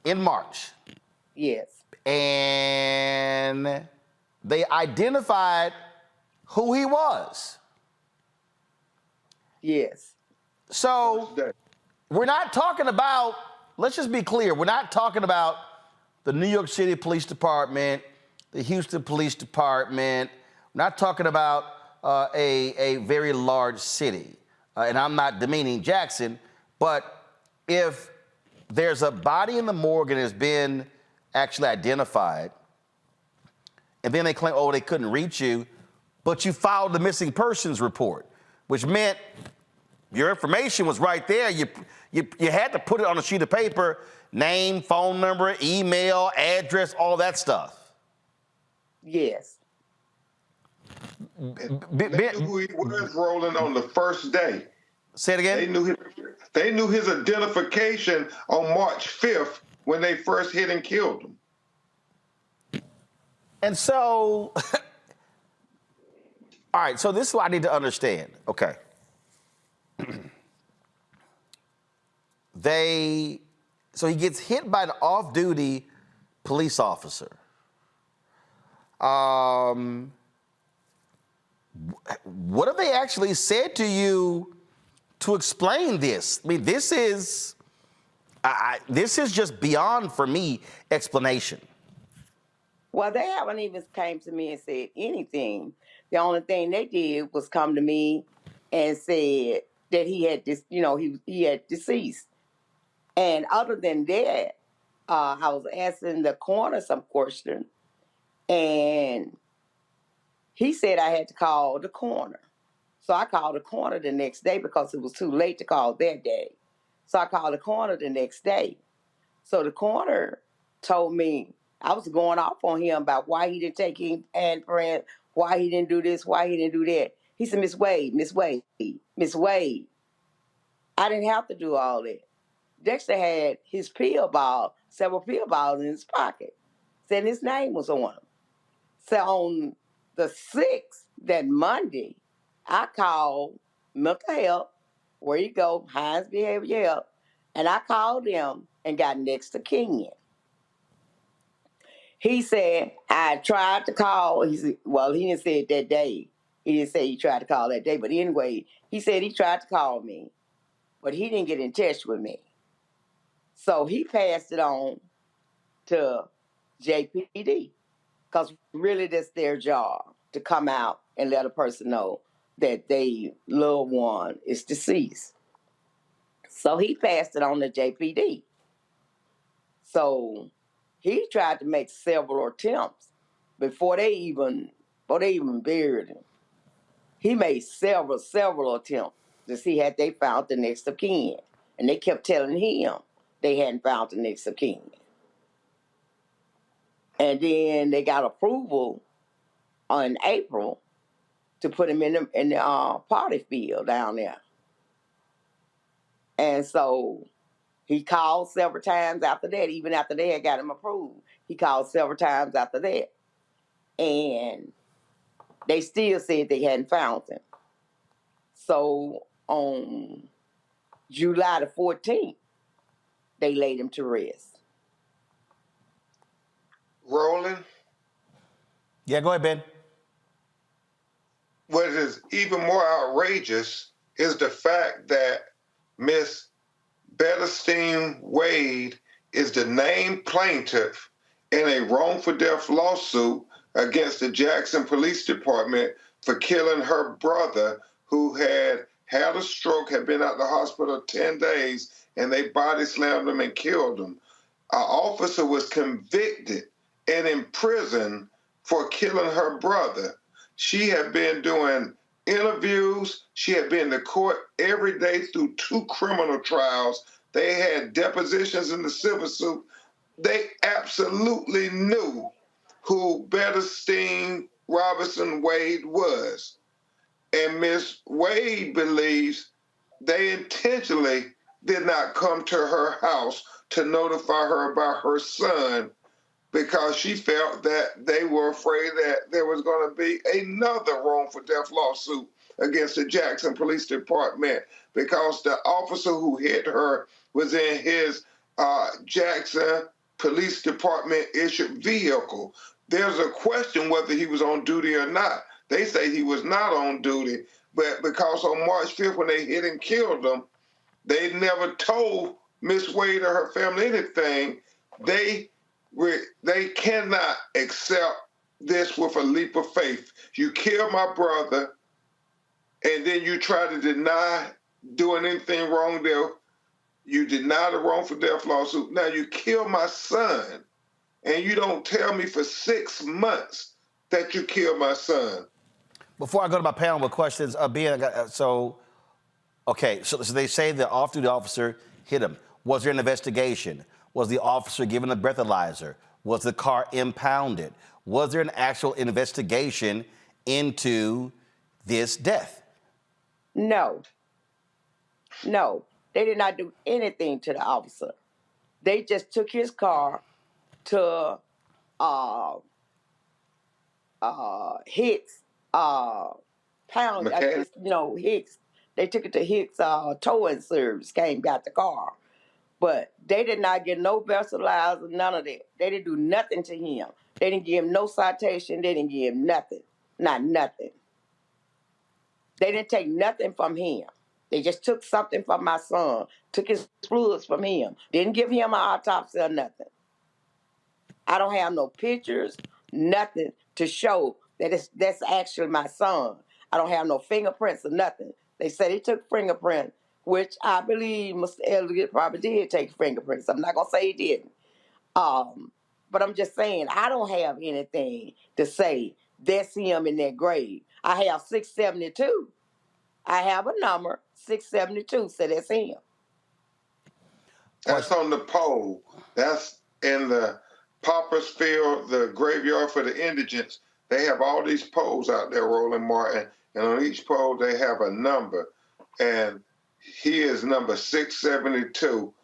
in March? Yes. And they identified who he was? Yes. So we're not talking about, let's just be clear, we're not talking about the New York City Police Department, the Houston Police Department. We're not talking about a very large city. And I'm not demeaning Jackson, but if there's a body in the morgue and has been actually identified, and then they claim, oh, they couldn't reach you, but you filed the missing persons report, which meant your information was right there. You had to put it on a sheet of paper, name, phone number, email, address, all that stuff. Yes. They knew who he was, Roland, on the first day. Say it again? They knew his identification on March 5th when they first hit and killed him. And so, all right, so this is what I need to understand. Okay. So he gets hit by an off-duty police officer. What have they actually said to you to explain this? I mean, this is just beyond, for me, explanation. Well, they haven't even came to me and said anything. The only thing they did was come to me and said that he had this, he had deceased. And other than that, I was asking the coroner some questions, and he said I had to call the coroner. So I called the coroner the next day because it was too late to call that day. So I called the coroner the next day. So the coroner told me I was going off on him about why he didn't take him and friend, why he didn't do this, why he didn't do that. He said, Miss Wade, I didn't have to do all that. Dexter had his pill ball, several pill balls in his pocket. Said his name was on them. So on the 6th, that Monday, I called mental health, where you go, Hines Behavior Health, and I called them and got next to King. He said, I tried to call. He said, well, he didn't say it that day. He didn't say he tried to call that day. But anyway, he said he tried to call me, but he didn't get in touch with me. So he passed it on to JPD, because really that's their job, to come out and let a person know that their loved one is deceased. So he passed it on to JPD. So he tried to make several attempts before they even buried him. He made several attempts to see had they found the next of kin. And they kept telling him they hadn't found the next of kin. And then they got approval in April to put him in the party field down there. And so he called several times after that, even after they had got him approved. He called several times after that. And they still said they hadn't found him. So on July the 14th, they laid him to rest. Roland? Yeah, go ahead, Ben. What is even more outrageous is the fact that Miss Betterstein Wade is the named plaintiff in a wrongful death lawsuit against the Jackson Police Department for killing her brother, who had a stroke, had been out the hospital 10 days, and they body slammed him and killed him. Our officer was convicted and in prison for killing her brother. She had been doing interviews. She had been to court every day through 2 criminal trials. They had depositions in the civil suit. They absolutely knew who Betterstein Robinson Wade was. And Miss Wade believes they intentionally did not come to her house to notify her about her son, because she felt that they were afraid that there was going to be another wrongful death lawsuit against the Jackson Police Department, because the officer who hit her was in his Jackson Police Department issued vehicle. There's a question whether he was on duty or not. They say he was not on duty, but because on March 5th when they hit and killed him, they never told Miss Wade or her family anything. They cannot accept this with a leap of faith. You kill my brother, and then you try to deny doing anything wrong there. You deny the wrongful death lawsuit. Now you kill my son, and you don't tell me for 6 months that you killed my son. Before I go to my panel with questions, so they say the off-duty officer hit him. Was there an investigation? Was the officer given a breathalyzer? Was the car impounded? Was there an actual investigation into this death? No. They did not do anything to the officer. They just took his car to Hicks pound, Hicks. They took it to Hicks towing service, got the car. But they did not get no breathalyzer, none of that. They didn't do nothing to him. They didn't give him no citation. They didn't give him nothing. Not nothing. They didn't take nothing from him. They just took something from my son, took his fluids from him. Didn't give him an autopsy or nothing. I don't have no pictures, nothing to show that that's actually my son. I don't have no fingerprints or nothing. They said he took fingerprints, which I believe Mr. Elliott probably did take fingerprints. I'm not going to say he didn't. But I'm just saying, I don't have anything to say that's him in that grave. I have 672. I have a number, 672, so that's him. That's on the pole. That's in the Pauper's Field, the graveyard for the indigents. They have all these poles out there, Roland Martin, and on each pole they have a number. And he is number 672,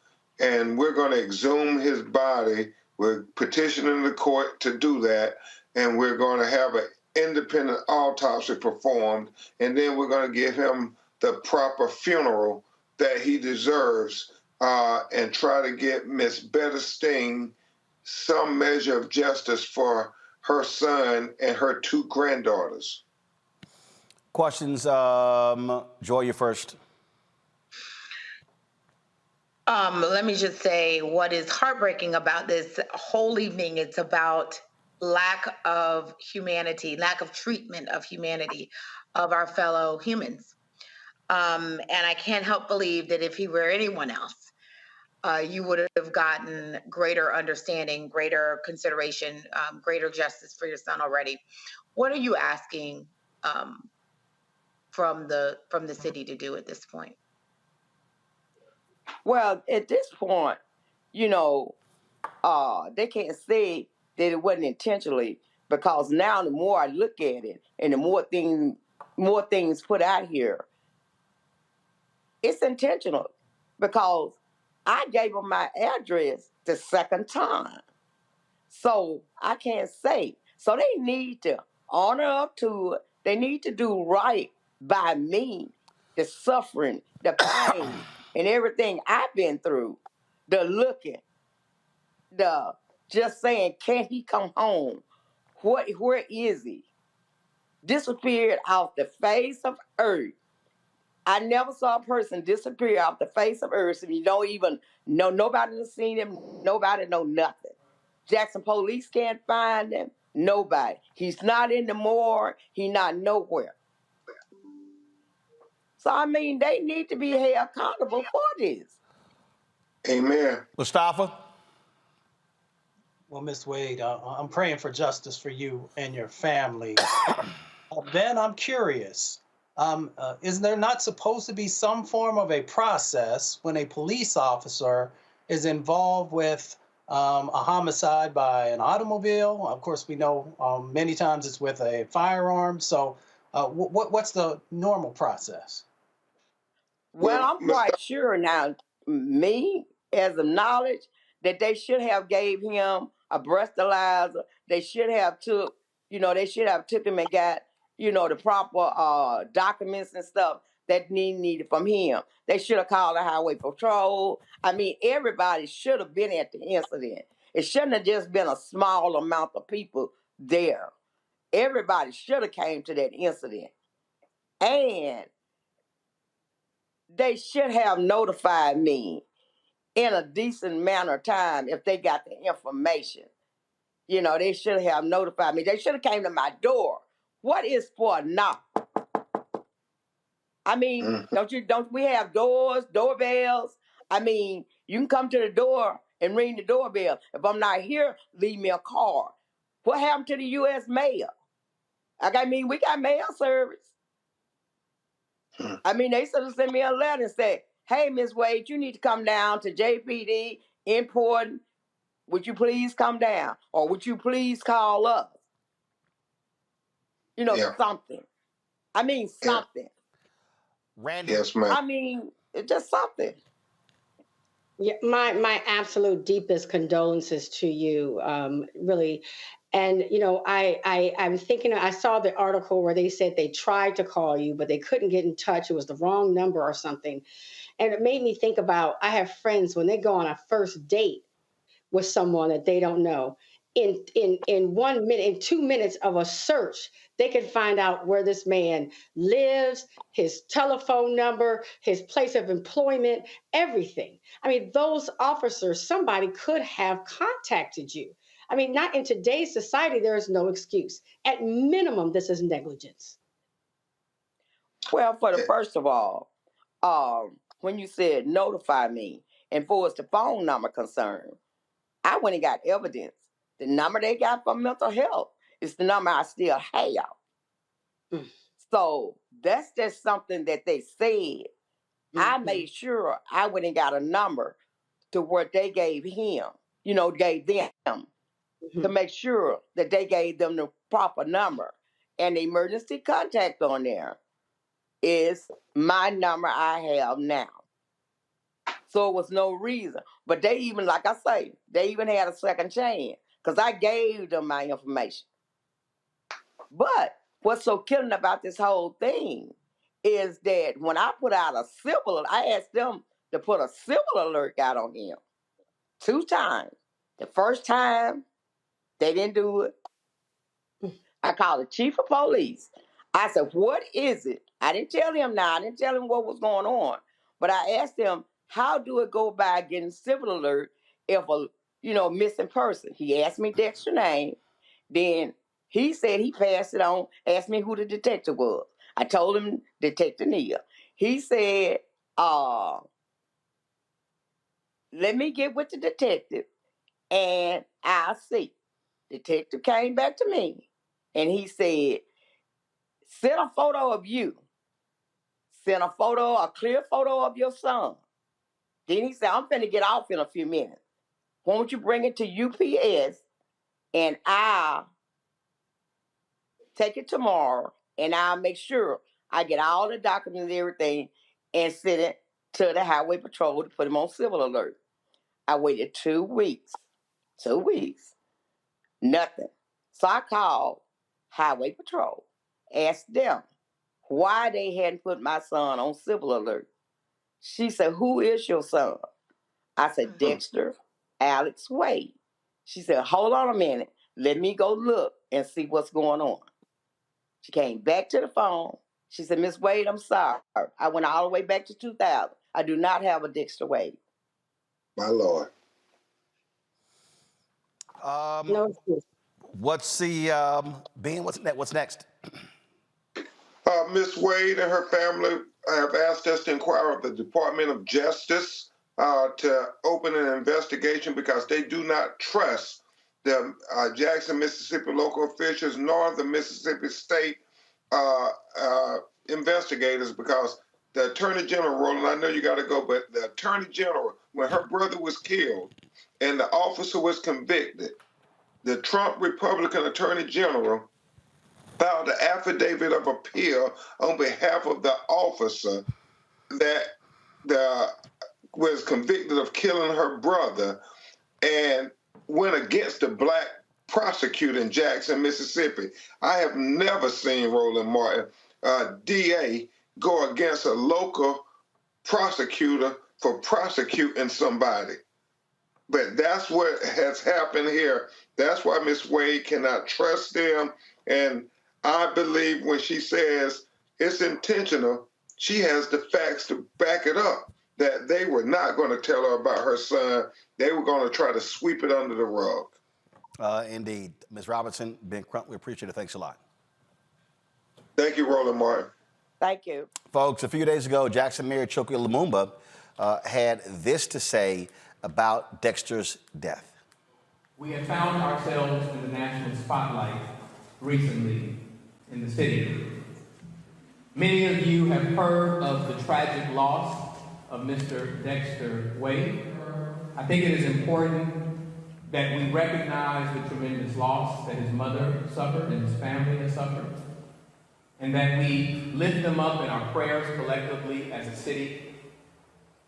and we're going to exhume his body. We're petitioning the court to do that, and we're going to have an independent autopsy performed, and then we're going to give him the proper funeral that he deserves, and try to get Miss Betty Sting some measure of justice for her son and her two granddaughters. Questions? Joy, you first. Let me just say what is heartbreaking about this whole evening. It's about lack of humanity, lack of treatment of humanity of our fellow humans. And I can't help believe that if he were anyone else, you would have gotten greater understanding, greater consideration, greater justice for your son already. What are you asking from the city to do at this point? Well, at this point, they can't say that it wasn't intentionally, because now the more I look at it and the more things put out here, it's intentional, because I gave them my address the second time. So I can't say. So they need to honor up to it. They need to do right by me, the suffering, the pain, and everything I've been through, the looking, the just saying, can't he come home? Where is he? Disappeared off the face of earth. I never saw a person disappear off the face of earth, and you don't even know, nobody has seen him, nobody know nothing. Jackson police can't find him, nobody. He's not in the morgue, he's not nowhere. So, I mean, they need to be held accountable for this. Amen. Mustafa? Well, Ms. Wade, I'm praying for justice for you and your family. Then I'm curious, is there not supposed to be some form of a process when a police officer is involved with a homicide by an automobile? Of course, we know many times it's with a firearm. So what's the normal process? Well, I'm quite sure now, me, as of knowledge, that they should have gave him a breathalyzer. They should have took him and got, the proper documents and stuff that needed from him. They should have called the highway patrol. I mean, everybody should have been at the incident. It shouldn't have just been a small amount of people there. Everybody should have came to that incident. And they should have notified me in a decent manner of time if they got the information. They should have notified me. They should have came to my door. What is for a knock? I mean, don't we have doors, doorbells? I mean, you can come to the door and ring the doorbell. If I'm not here, leave me a card. What happened to the U.S. mail? I mean, we got mail service. I mean, they should have sent me a letter and said, hey, Miss Wade, you need to come down to JPD, important. Would you please come down? Or would you please call us? You know, something. I mean, something. Randy? Yes, ma'am. I mean, it's just something. Yeah, my absolute deepest condolences to you, really. And I'm thinking. I saw the article where they said they tried to call you, but they couldn't get in touch. It was the wrong number or something, and it made me think about. I have friends when they go on a first date with someone that they don't know. In 1 minute, in 2 minutes of a search, they can find out where this man lives, his telephone number, his place of employment, everything. I mean, those officers, somebody could have contacted you. I mean, not in today's society, there is no excuse. At minimum, this is negligence. Well, first of all, when you said notify me, and for as the phone number concerned, I went and got evidence. The number they got for mental health is the number I still have. So that's just something that they said. I made sure I went and got a number to what they gave him, gave them to make sure that they gave them the proper number. And the emergency contact on there is my number I have now. So it was no reason. But they even, like I say, they even had a second chance because I gave them my information. But what's so killing about this whole thing is that when I put out I asked them to put a civil alert out on him 2 times. The first time, they didn't do it. I called the chief of police. I said, what is it? I didn't tell him now. I didn't tell him what was going on. But I asked him, how do it go by getting civil alert if a missing person? He asked me Dexter's name. Then he said he passed it on, asked me who the detective was. I told him Detective Neal. He said, let me get with the detective and I'll see. Detective came back to me and he said, send a photo of you. Send a clear photo of your son. Then he said, I'm finna get off in a few minutes. Won't you bring it to UPS and I'll take it tomorrow and I'll make sure I get all the documents and everything and send it to the Highway Patrol to put him on civil alert. I waited 2 weeks. 2 weeks. Nothing. So I called Highway Patrol, asked them why they hadn't put my son on civil alert. She said, who is your son? I said, Dexter Alex Wade. She said, hold on a minute. Let me go look and see what's going on. She came back to the phone. She said, Miss Wade, I'm sorry. I went all the way back to 2000. I do not have a Dexter Wade. My Lord. No. What's the Bean? What's next? Miss Wade and her family have asked us to inquire of the Department of Justice to open an investigation because they do not trust the Jackson, Mississippi local officials nor the Mississippi State investigators because the Attorney General, Roland, I know you got to go, but the Attorney General, when her brother was killed and the officer was convicted, the Trump Republican Attorney General filed an affidavit of appeal on behalf of the officer that was convicted of killing her brother and went against the black prosecutor in Jackson, Mississippi. I have never seen Roland Martin, DA, go against a local prosecutor for prosecuting somebody. But that's what has happened here. That's why Ms. Wade cannot trust them. And I believe when she says it's intentional, she has the facts to back it up, that they were not going to tell her about her son. They were going to try to sweep it under the rug. Indeed. Ms. Robinson, Ben Crump, we appreciate it. Thanks a lot. Thank you, Roland Martin. Thank you. Folks, a few days ago, Jackson Mayor Choke Lumumba had this to say about Dexter's death. We have found ourselves in the national spotlight recently in the city. Many of you have heard of the tragic loss of Mr. Dexter Wade. I think it is important that we recognize the tremendous loss that his mother suffered and his family has suffered, and that we lift them up in our prayers collectively as a city,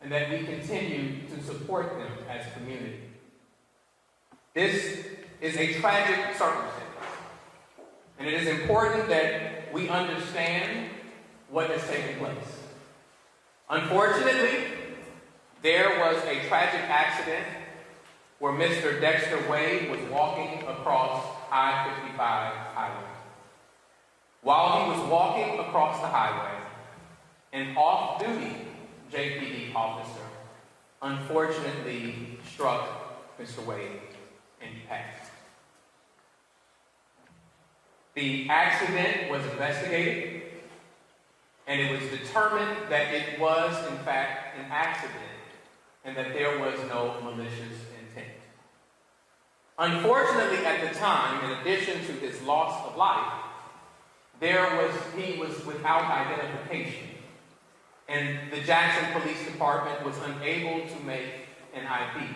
and that we continue to support them as a community. This is a tragic circumstance, and it is important that we understand what has taken place. Unfortunately, there was a tragic accident where Mr. Dexter Wade was walking across I-55 highway. While he was walking across the highway, an off-duty JPD officer unfortunately struck Mr. Wade and he passed. The accident was investigated, and it was determined that it was, in fact, an accident and that there was no malicious intent. Unfortunately, at the time, in addition to his loss of life, he was without identification, and the Jackson Police Department was unable to make an ID.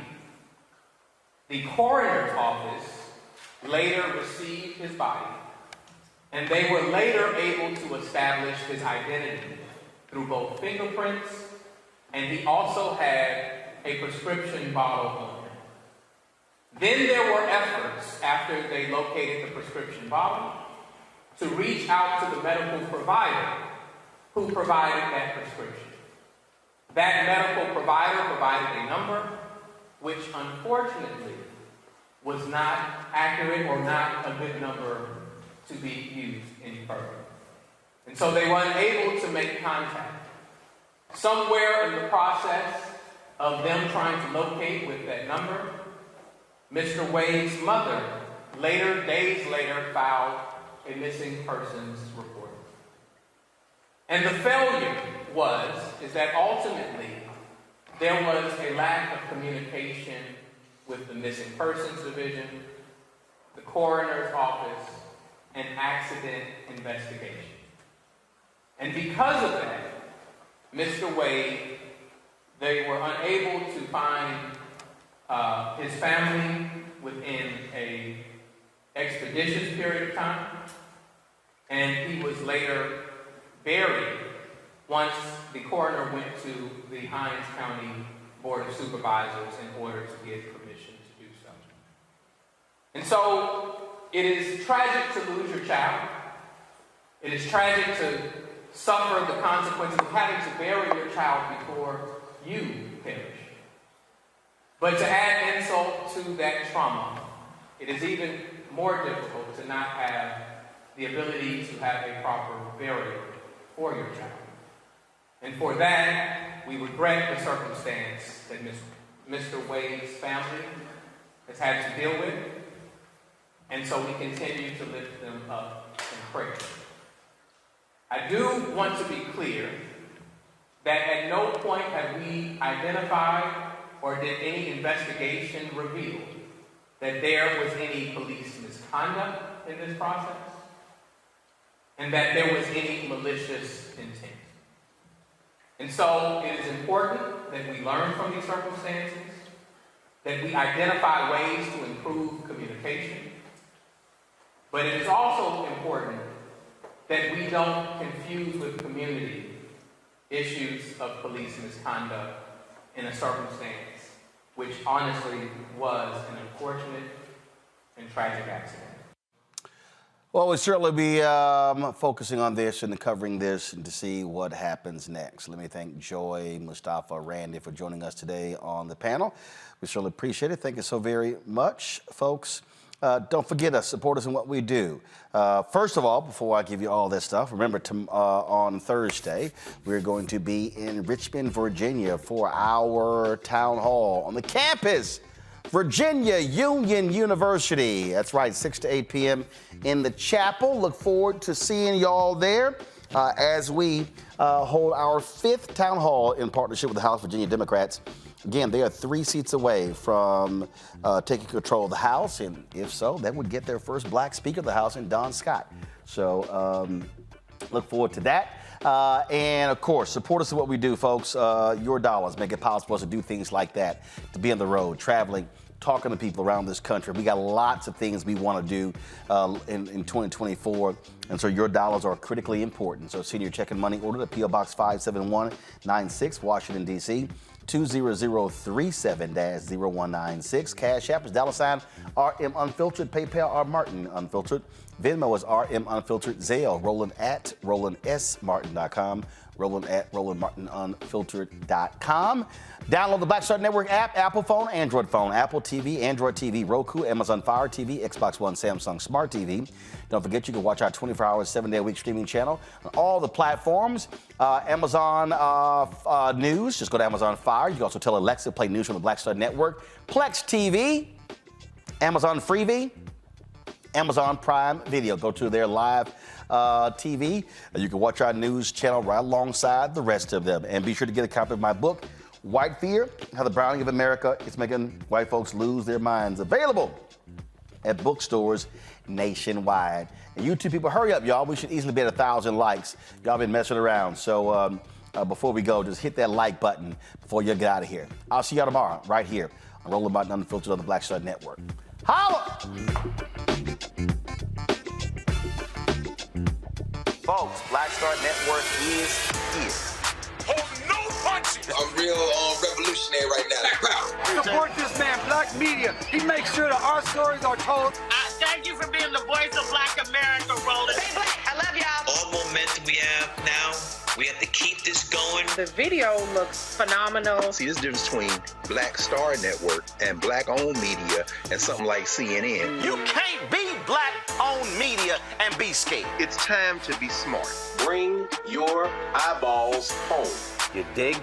The coroner's office later received his body, and they were later able to establish his identity through both fingerprints, and he also had a prescription bottle on him. Then there were efforts, after they located the prescription bottle, to reach out to the medical provider who provided that prescription. That medical provider provided a number which unfortunately was not accurate or not a good number to be used any further. And so they were unable to make contact. Somewhere in the process of them trying to locate with that number, Mr. Wade's mother days later, filed a missing persons report. And the failure is that ultimately there was a lack of communication with the Missing Persons Division, the coroner's office, and accident investigation. And because of that, Mr. Wade, they were unable to find his family within an expeditious period of time, and he was later buried once the coroner went to the Hinds County Board of Supervisors in order to get permission to do so. And so it is tragic to lose your child. It is tragic to suffer the consequences of having to bury your child before you perish. But to add insult to that trauma, it is even more difficult to not have the ability to have a proper burial for your child. And for that, we regret the circumstance that Mr. Wade's family has had to deal with, and so we continue to lift them up in prayer. I do want to be clear that at no point have we identified or did any investigation reveal that there was any police misconduct in this process and that there was any malicious intent. And so it is important that we learn from these circumstances, that we identify ways to improve communication, but it is also important that we don't confuse with community issues of police misconduct in a circumstance which honestly was an unfortunate and tragic accident. Well, we'll certainly be focusing on this and covering this and to see what happens next. Let me thank Joy, Mustafa, Randy for joining us today on the panel. We certainly appreciate it. Thank you so very much, folks. Don't forget us, support us in what we do. First of all, before I give you all this stuff, remember on Thursday, we're going to be in Richmond, Virginia for our town hall on the campus, Virginia Union University. That's right, 6 to 8 p.m. in the chapel. Look forward to seeing y'all there as we hold our 5th town hall in partnership with the House Virginia Democrats. Again, they are 3 seats away from taking control of the House, and if so, that would get their first black Speaker of the House in Don Scott. So look forward to that. And of course, support us in what we do, folks. Your dollars make it possible for us to do things like that, to be on the road, traveling, talking to people around this country. We got lots of things we want to do in 2024, and so your dollars are critically important. So send your check and money order to P.O. Box 57196, Washington, D.C., 20037-0196. Cash App is $RM Unfiltered. PayPal R Martin Unfiltered. Venmo is RM Unfiltered. Zelle, Roland@RolandSMartin.com. Roland@RolandMartinUnfiltered.com. Download the Black Star Network app, Apple phone, Apple TV, Android TV, Roku, Amazon Fire TV, Xbox One, Samsung Smart TV. Don't forget you can watch our 24-hour, 7-day-a-week streaming channel on all the platforms. Amazon News, just go to Amazon Fire. You can also tell Alexa to play news from the Black Star Network. Plex TV, Amazon Freevee, Amazon Prime Video. Go to their live TV. You can watch our news channel right alongside the rest of them. And be sure to get a copy of my book, White Fear, How the Browning of America is Making White Folks Lose Their Minds. Available at bookstores nationwide. And you two people, hurry up, y'all. We should easily be at 1,000 likes. Y'all been messing around. So before we go, just hit that like button before you get out of here. I'll see y'all tomorrow right here on Roland Martin Unfiltered on the Black Star Network. Holla! Folks, Black Star Network is here. Hold no punches! I'm real revolutionary right now. Black power. Support this man, Black Media. He makes sure that our stories are told. Thank you for being the voice of Black America, Roland. Hey, Black, I love y'all. All momentum we have now, we have to keep this going. The video looks phenomenal. See, this difference between Black Star Network and Black-owned media and something like CNN. You can't be Black-owned media and be scared. It's time to be smart. Bring your eyeballs home. You dig?